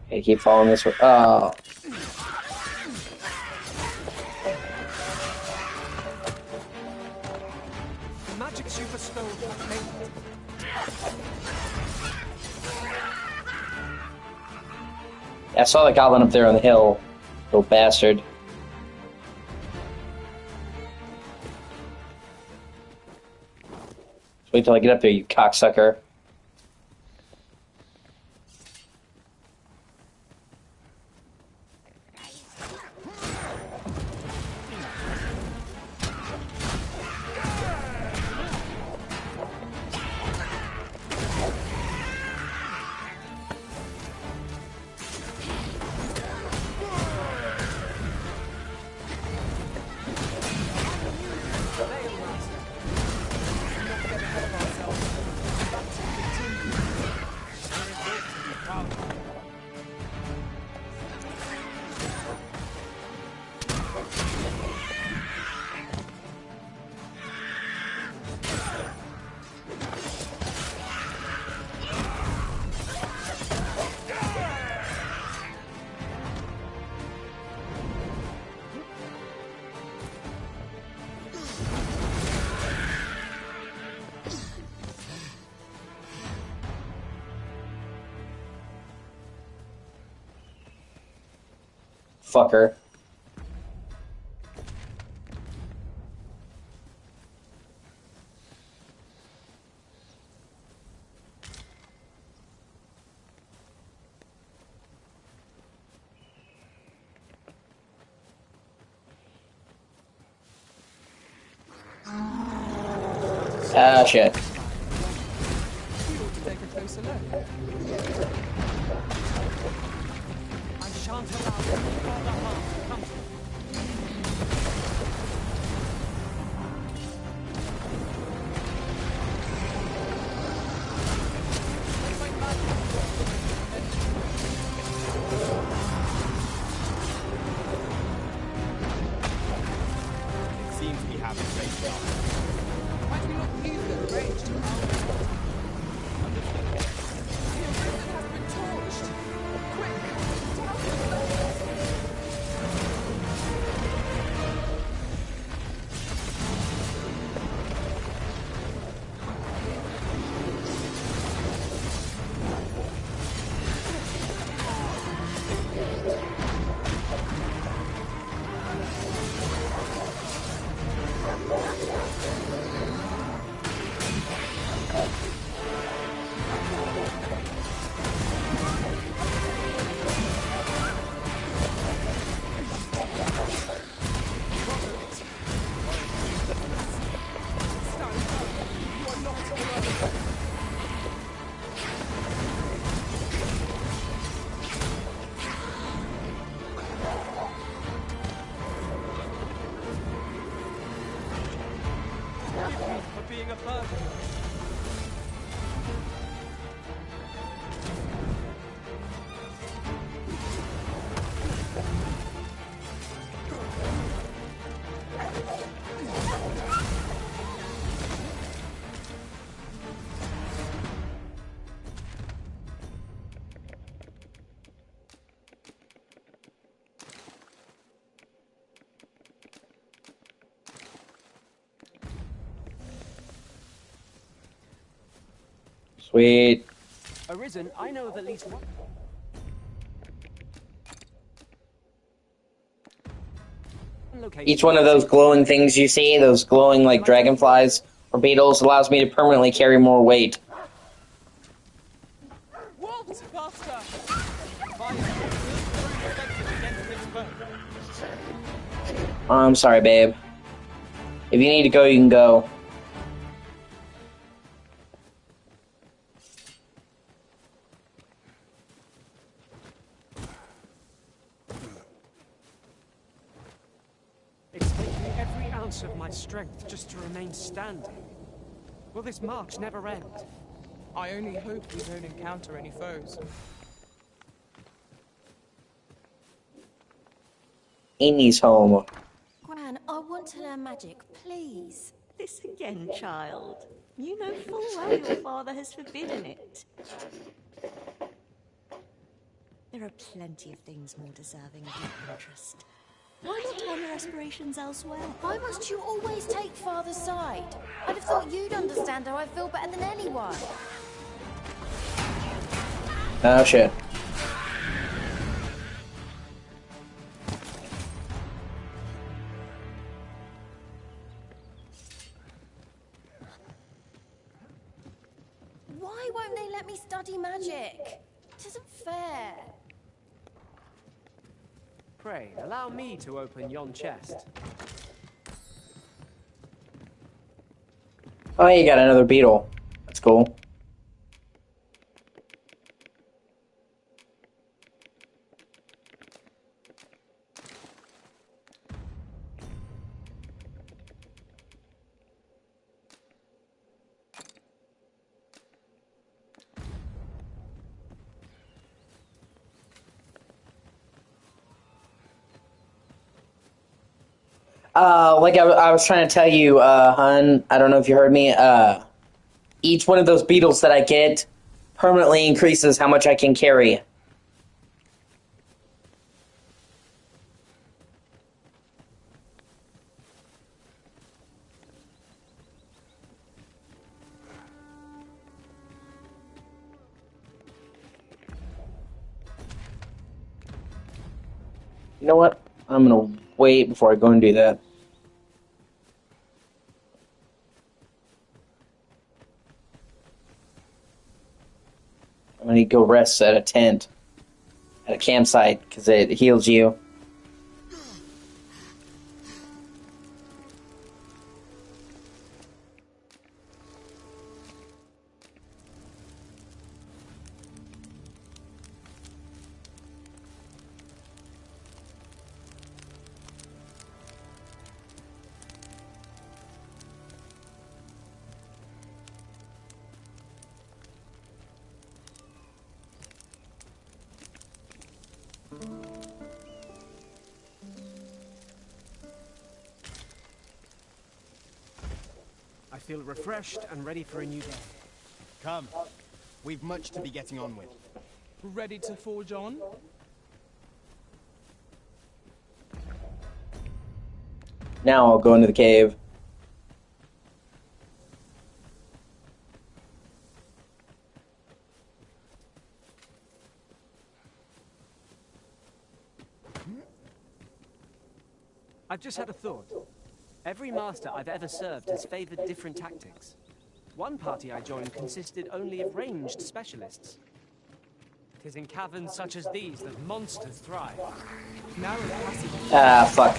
Okay, keep following this way. Oh. The magic superstone failed. I saw the goblin up there on the hill. Little bastard. Just wait till I get up there, you cocksucker. fucker. Ah, shit. We ought to take a closer look. I shan't allow any further harm to come to them. It seems we have a great job. Might we not use the range to our Understood. The arisen has been torched! Quick! Down the stairs! For being a burden. Sweet. Arisen, I know of at least one. Each one of those glowing things you see, those glowing like dragonflies or beetles, allows me to permanently carry more weight. What, Master? I'm sorry, babe. If you need to go, you can go. It's taken me every ounce of my strength just to remain standing. Will this march never end? I only hope we don't encounter any foes. Amy's home. Gran, I want to learn magic, please. This again, child. You know full well your father has forbidden it. There are plenty of things more deserving of your interest. Why not turn your aspirations elsewhere? Why must you always take Father's side? I'd have thought you'd understand how I feel better than anyone. Oh shit. Why won't they let me study magic? It isn't fair. Pray, allow me to open yon chest. Oh, you got another beetle. That's cool. Like I was trying to tell you, hun, I don't know if you heard me, each one of those beetles that I get permanently increases how much I can carry. You know what? I'm gonna wait before I go and do that. I'm gonna go rest at a tent, at a campsite, because it heals you. I feel refreshed and ready for a new day. Come. We've much to be getting on with. Ready to forge on? Now I'll go into the cave. I've just had a thought. Every master I've ever served has favored different tactics. One party I joined consisted only of ranged specialists. 'Tis in caverns such as these that monsters thrive. Narrow passage. Ah, fuck.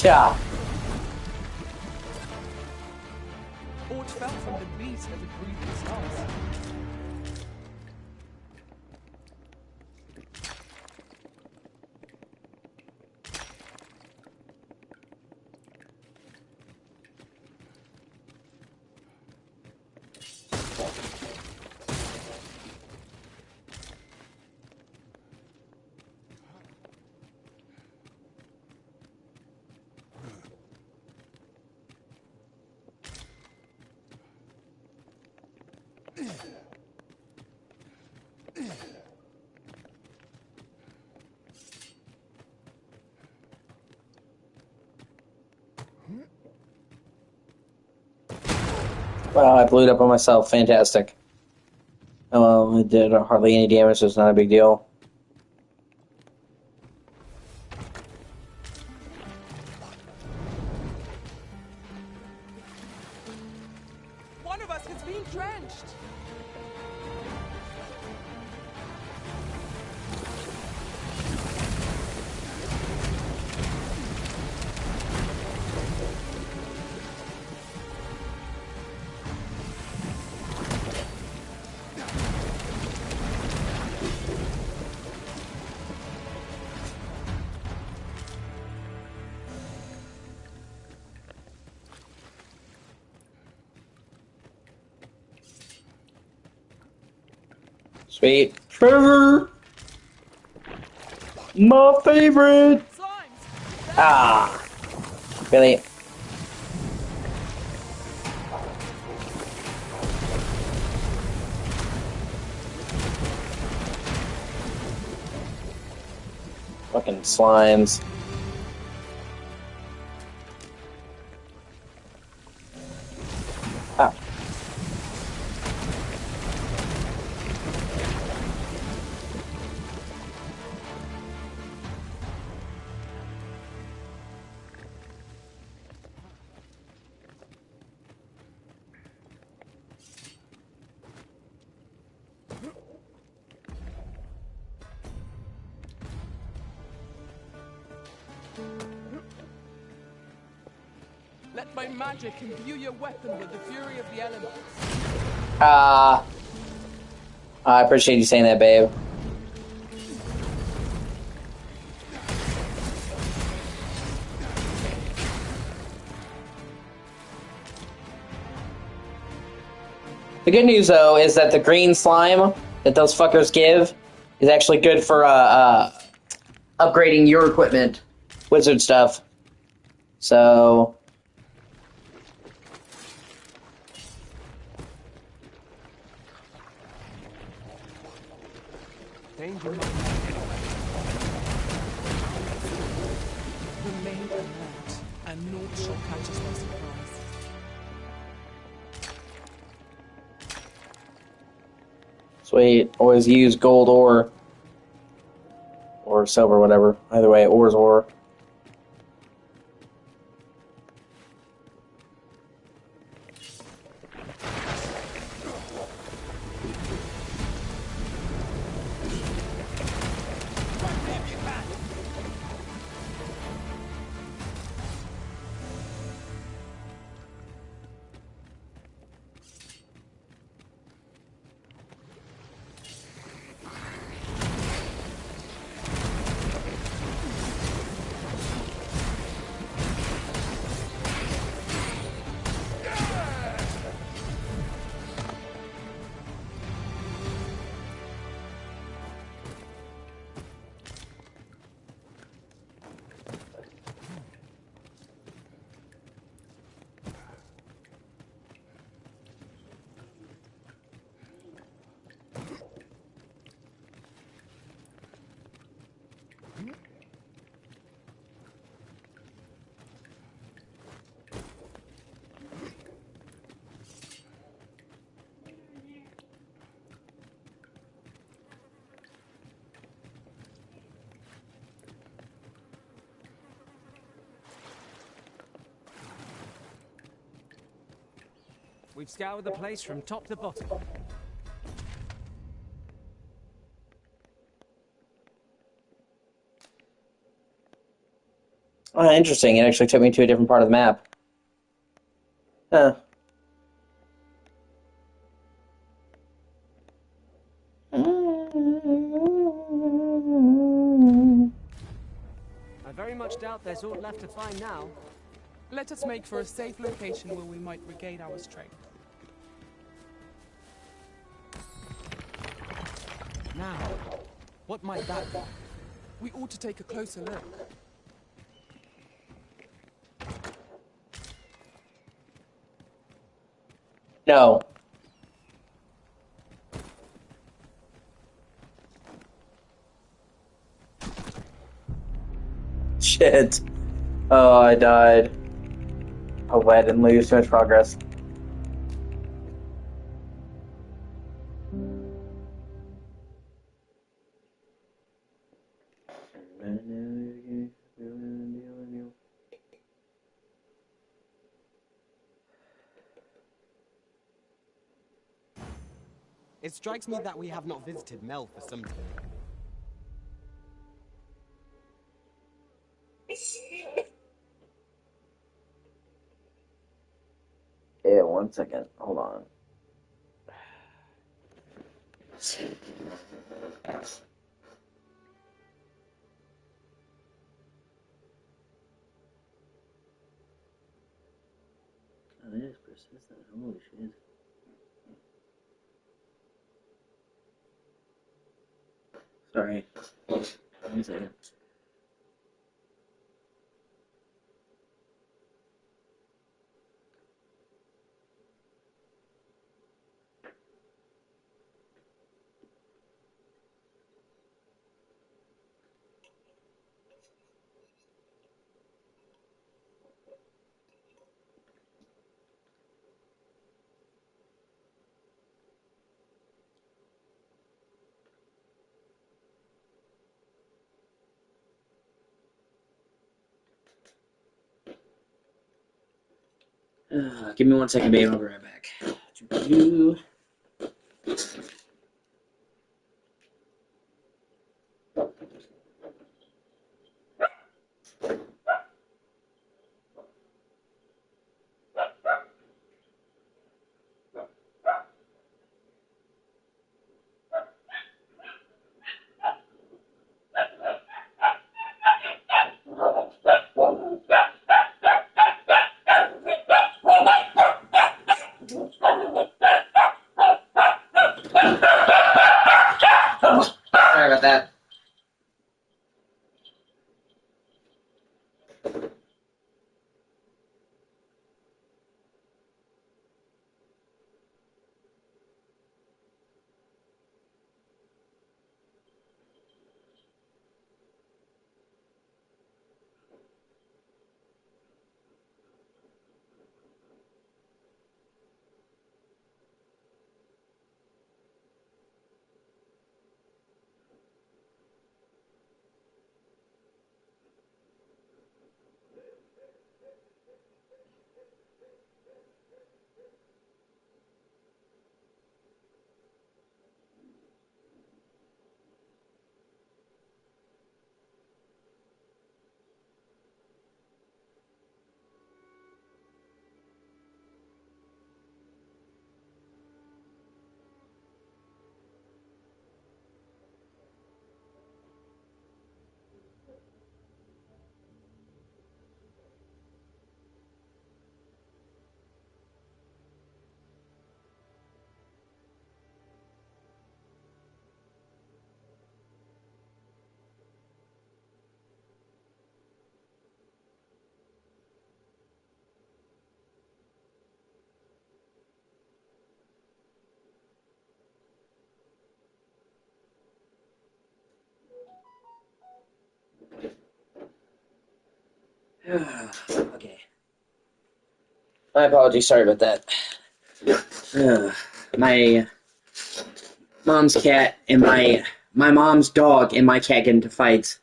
Yeah. Aught fell from the beast of the previous house. Wow, I blew it up on myself. Fantastic. Oh, well, it did hardly any damage, so it's not a big deal. One of us has been drenched. Sweet. Trevor! My favorite! Ah! Really? Fucking slimes. Ah. Let my magic imbue your weapon with the fury of the elements. I appreciate you saying that, babe. The good news, though, is that the green slime that those fuckers give is actually good for upgrading your equipment, wizard stuff. So... Danger might remain alert, and naught shall catch us by surprise. Sweet. Always use gold ore. Or silver, whatever. Either way, ore's ore. We've scoured the place from top to bottom. Oh, interesting. It actually took me to a different part of the map. Huh. I very much doubt there's aught left to find now. Let us make for a safe location where we might regain our strength. Now, what might that be? We ought to take a closer look. No. Shit. Oh, I died. Hopefully I didn't lose too much progress. It strikes me that we have not visited Mel for some time. Yeah, 1 second. Hold on. Oh, it is persistent. Holy shit. Sorry. 1 second. Give me 1 second, babe. I'll be right back. Okay. My apologies. Sorry about that. My mom's cat and my mom's dog and my cat get into fights.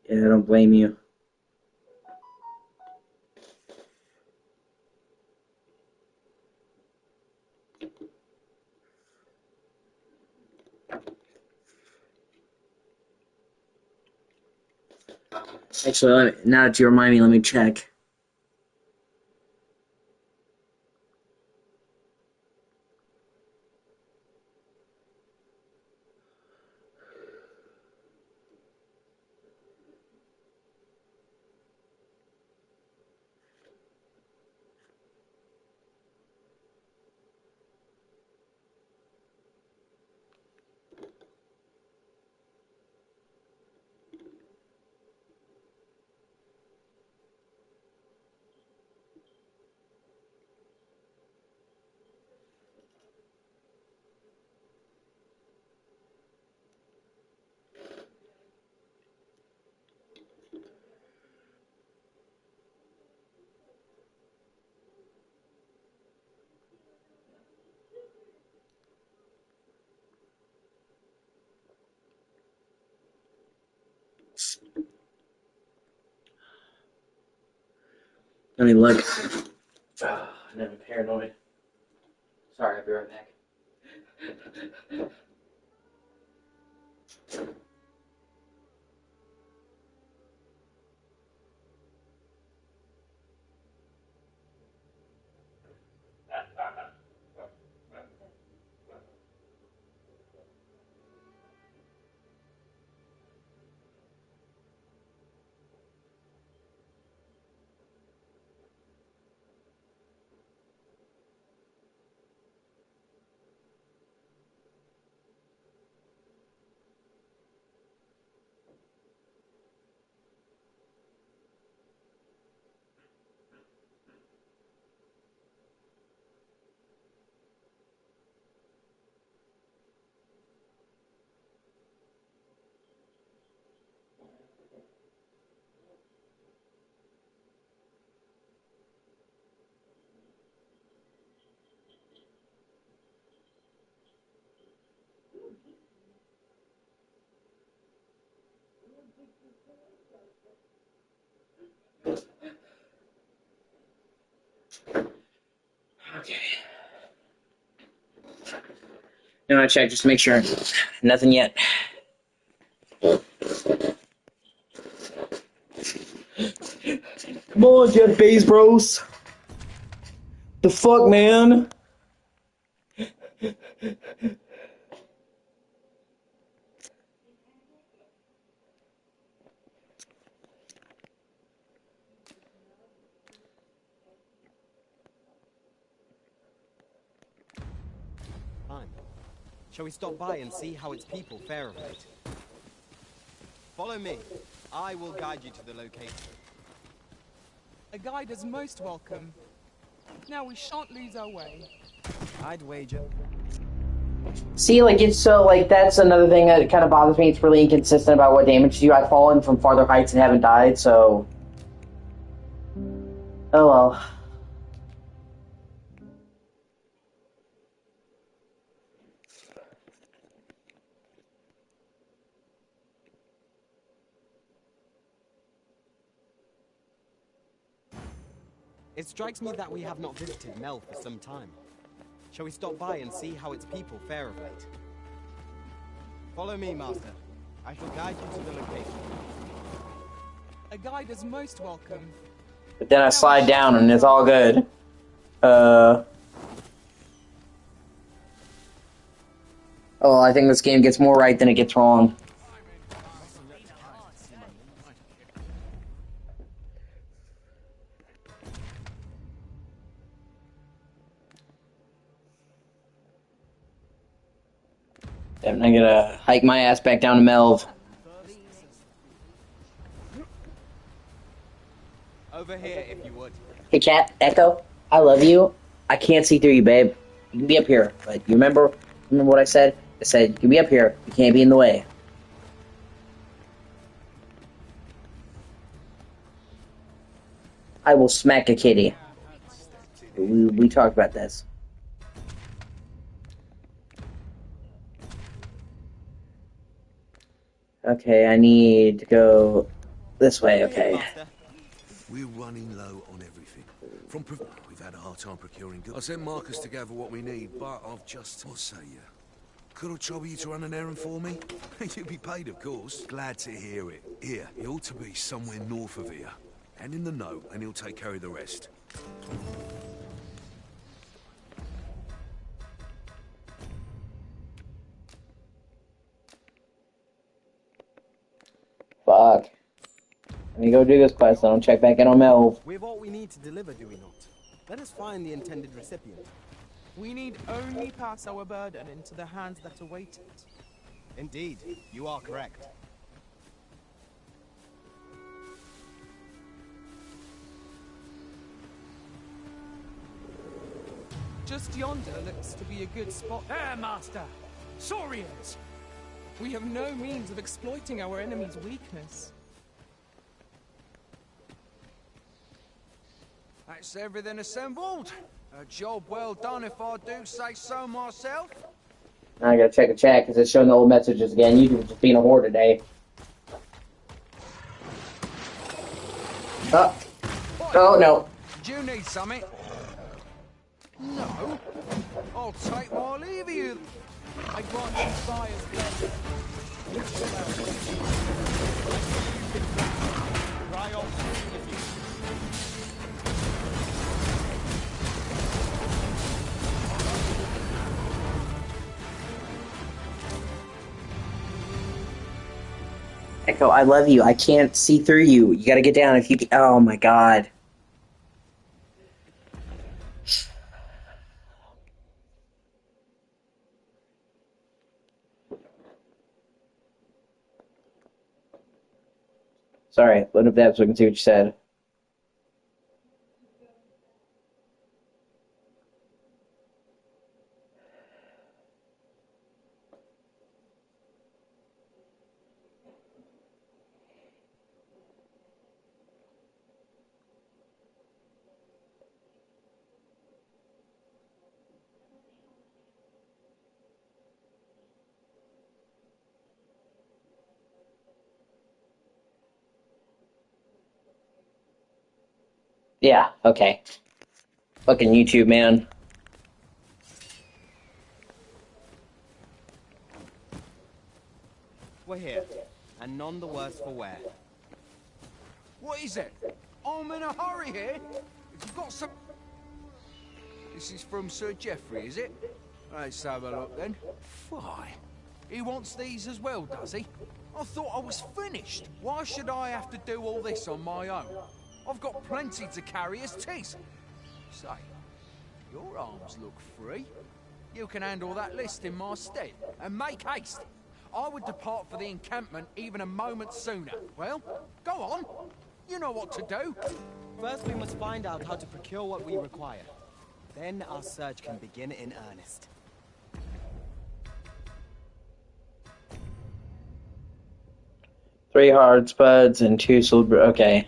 Yeah, I don't blame you. Actually, now that you remind me, let me check. Let me look. I'm paranoid. Sorry, I'll be right back. Okay. Now I check just to make sure. Nothing yet. Come on, Jeff Bezos. The fuck, man? Fine. Shall we stop by and see how its people fare of late? Follow me. I will guide you to the location. A guide is most welcome. Now we shan't lose our way. I'd wager. See, like, it's so, like, that's another thing that kind of bothers me. It's really inconsistent about what damage to you. I've fallen from farther heights and haven't died, so... Oh well. It strikes me that we have not visited Mel for some time. Shall we stop by and see how its people fare of late? Follow me, Master. I shall guide you to the location. A guide is most welcome. But then I slide down and it's all good. Oh, I think this game gets more right than it gets wrong. I'm gonna hike my ass back down to Melv. Over here, if you would. Hey, Cat, Echo, I love you. I can't see through you, babe. You can be up here, but you remember what I said? I said you can be up here. You can't be in the way. I will smack a kitty. We talked about this. Okay, I need to go this way. Okay. We're running low on everything. We've had a hard time procuring goods. I sent Marcus to gather what we need, but I've just... What say you? Could I trouble you to run an errand for me? You'll be paid, of course. Glad to hear it. Here, he ought to be somewhere north of here. Hand in the note, and he'll take care of the rest. Fuck. Let me go do this quest, and I'll check back in on Melv. We have all we need to deliver, do we not? Let us find the intended recipient. We need only pass our burden into the hands that await it. Indeed, you are correct. Just yonder looks to be a good spot. There, Master! Saurians! We have no means of exploiting our enemy's weakness. That's everything assembled. A job well done if I do say so myself. Now I gotta check the chat because it's showing the old messages again. You just being a whore today. Oh. Oh, no. Do you need something? No. I'll take my leave of you. I grant you fire's blessing. Cry off if you... Echo, I love you. I can't see through you. You gotta get down if you can. Oh my god. Sorry, load up that so we can see what you said. Yeah, okay. Fucking YouTube, man. We're here, and none the worse for wear. What is it? I'm in a hurry here. If you've got some... This is from Sir Geoffrey, is it? Let's have a look then. Why? He wants these as well, does he? I thought I was finished. Why should I have to do all this on my own? I've got plenty to carry as tis. Say, your arms look free. You can handle that list in my stead, and make haste. I would depart for the encampment even a moment sooner. Well, go on. You know what to do. First, we must find out how to procure what we require. Then our search can begin in earnest. Three hard spuds and 2 silver. Okay.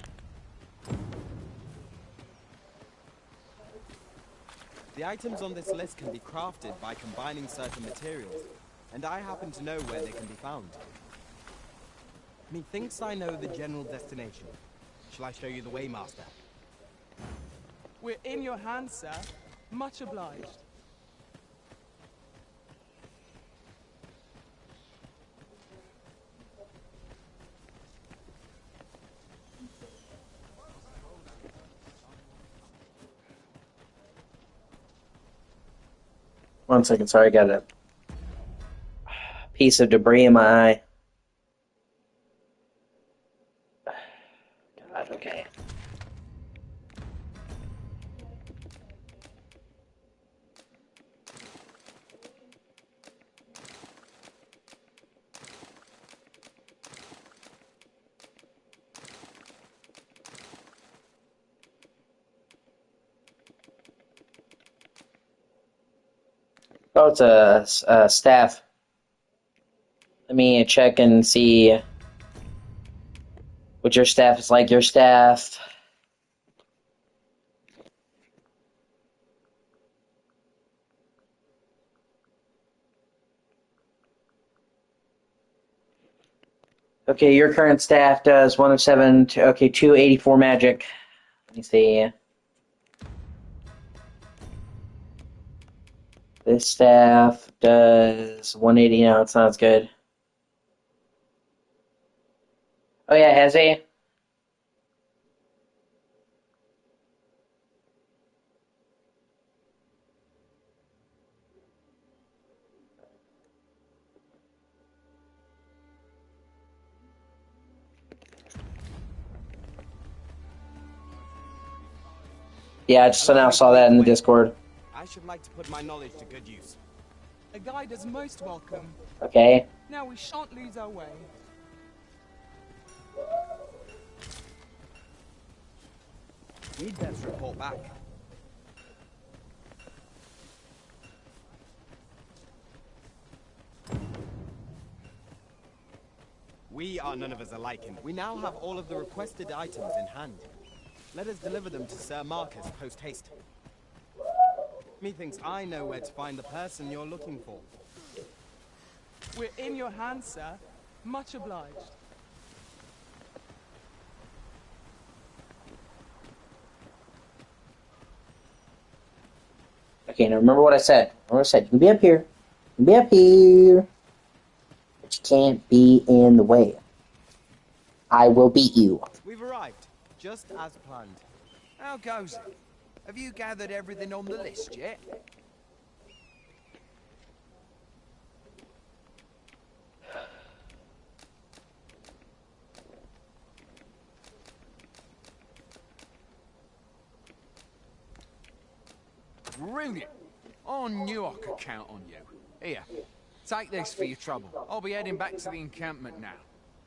The items on this list can be crafted by combining certain materials, and I happen to know where they can be found. Methinks I know the general destination. Shall I show you the way, Master? We're in your hands, sir. Much obliged. 1 second, sorry, I got a piece of debris in my eye. God, okay. Oh, it's a staff. Let me check and see what your staff is like. Your staff. Okay, your current staff does 1 of 7. Okay, 284 magic. Let me see. This staff does 180 now. It sounds good. Oh yeah, has he? Yeah, I just now saw that in the Discord. I should like to put my knowledge to good use. A guide is most welcome. Okay. Now we shan't lose our way. We'd best report back. We are none of us alike, and we now have all of the requested items in hand. Let us deliver them to Sir Marcus post-haste. Methinks I know where to find the person you're looking for. We're in your hands, sir. Much obliged. Okay, now remember what I said. Remember what I said. You can be up here. You can be up here. But you can't be in the way. I will beat you. We've arrived, just as planned. How goes it? Have you gathered everything on the list yet? Brilliant! I knew I could count on you. Here, take this for your trouble. I'll be heading back to the encampment now.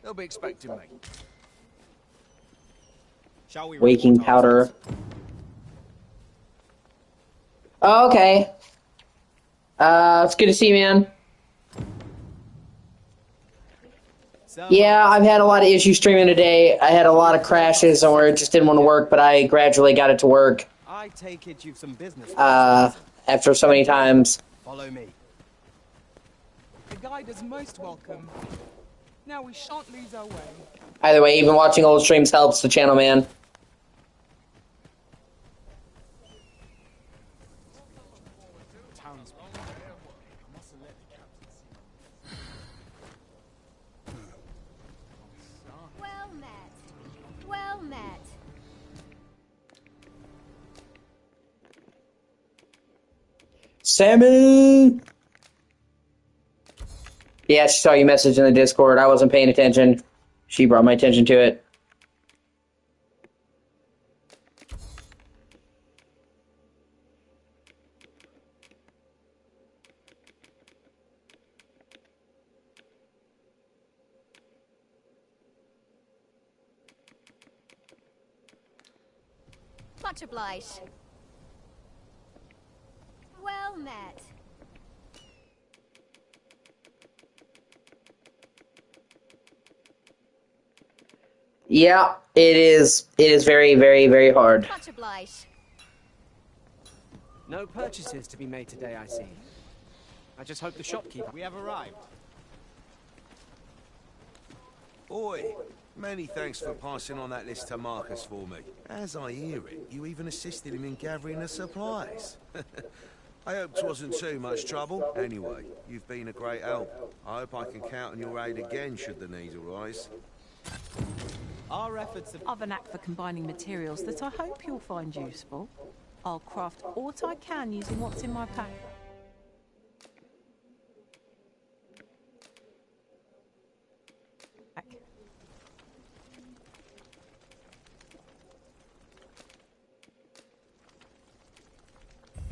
They'll be expecting me. Shall we Waking powder. Oh, okay. It's good to see you, man. Yeah, I've had a lot of issues streaming today. I had a lot of crashes where it just didn't want to work, but I gradually got it to work. I take it you've some business. After so many times. Follow me. The guide is most welcome. Now we shan't lose our way. Either way, even watching old streams helps the channel, man. Well met. Well met. Salmon! Yeah, she saw you message in the Discord. I wasn't paying attention. She brought my attention to it. Much obliged. Well met. Yeah, it is. It is very, very, very hard. Much obliged. No purchases to be made today, I see. I just hope the shopkeeper... We have arrived. Oi, many thanks for passing on that list to Marcus for me. As I hear it, you even assisted him in gathering the supplies. I hope it wasn't too much trouble. Anyway, you've been a great help. I hope I can count on your aid again should the need arise. Our efforts have... I've an knack for combining materials that I hope you'll find useful. I'll craft aught I can using what's in my pack.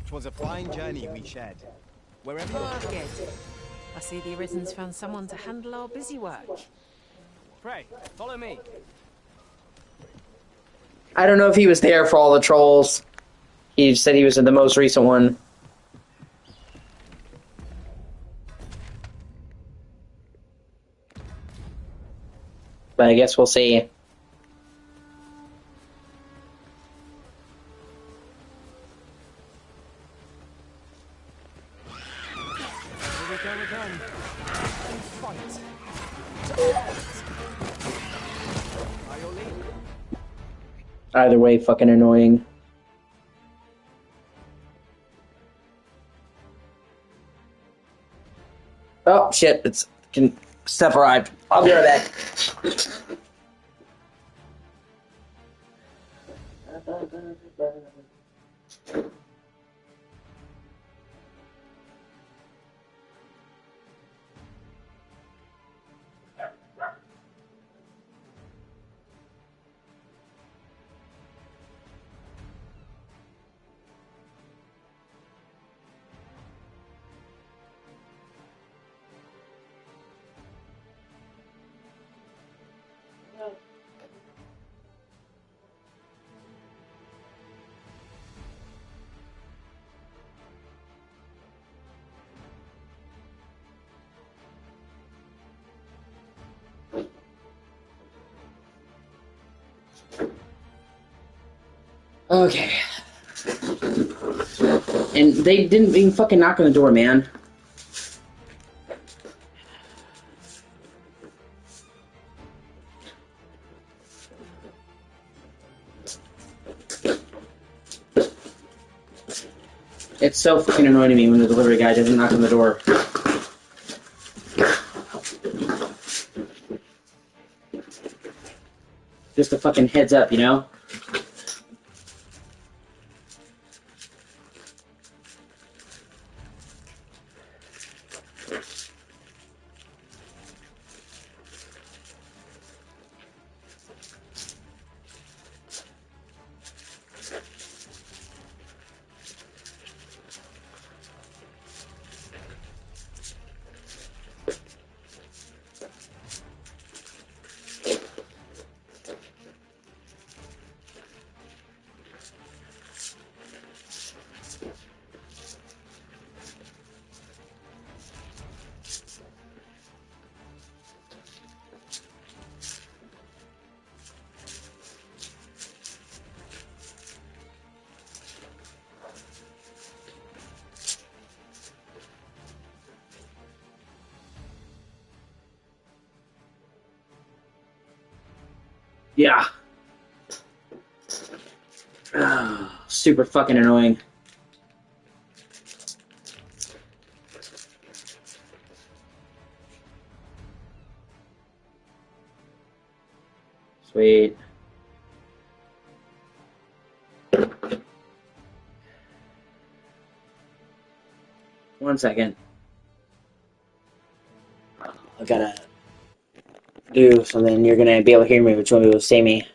'Twas a fine journey we shared. Wherever you Oh, good. I see the Arisen's found someone to handle our busy work. Pray, follow me. I don't know if he was there for all the trolls. He said he was in the most recent one. But I guess we'll see. Either way, fucking annoying. Oh, shit. Steph arrived. I'll be right back. Okay. And they didn't even fucking knock on the door, man. It's so fucking annoying to me when the delivery guy doesn't knock on the door. Just a fucking heads up, you know? Yeah. Super fucking annoying. Sweet. One second. I gotta do something. You're gonna be able to hear me, but you won't be able to see me.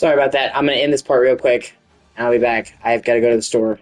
Sorry about that. I'm going to end this part real quick, and I'll be back. I've got to go to the store.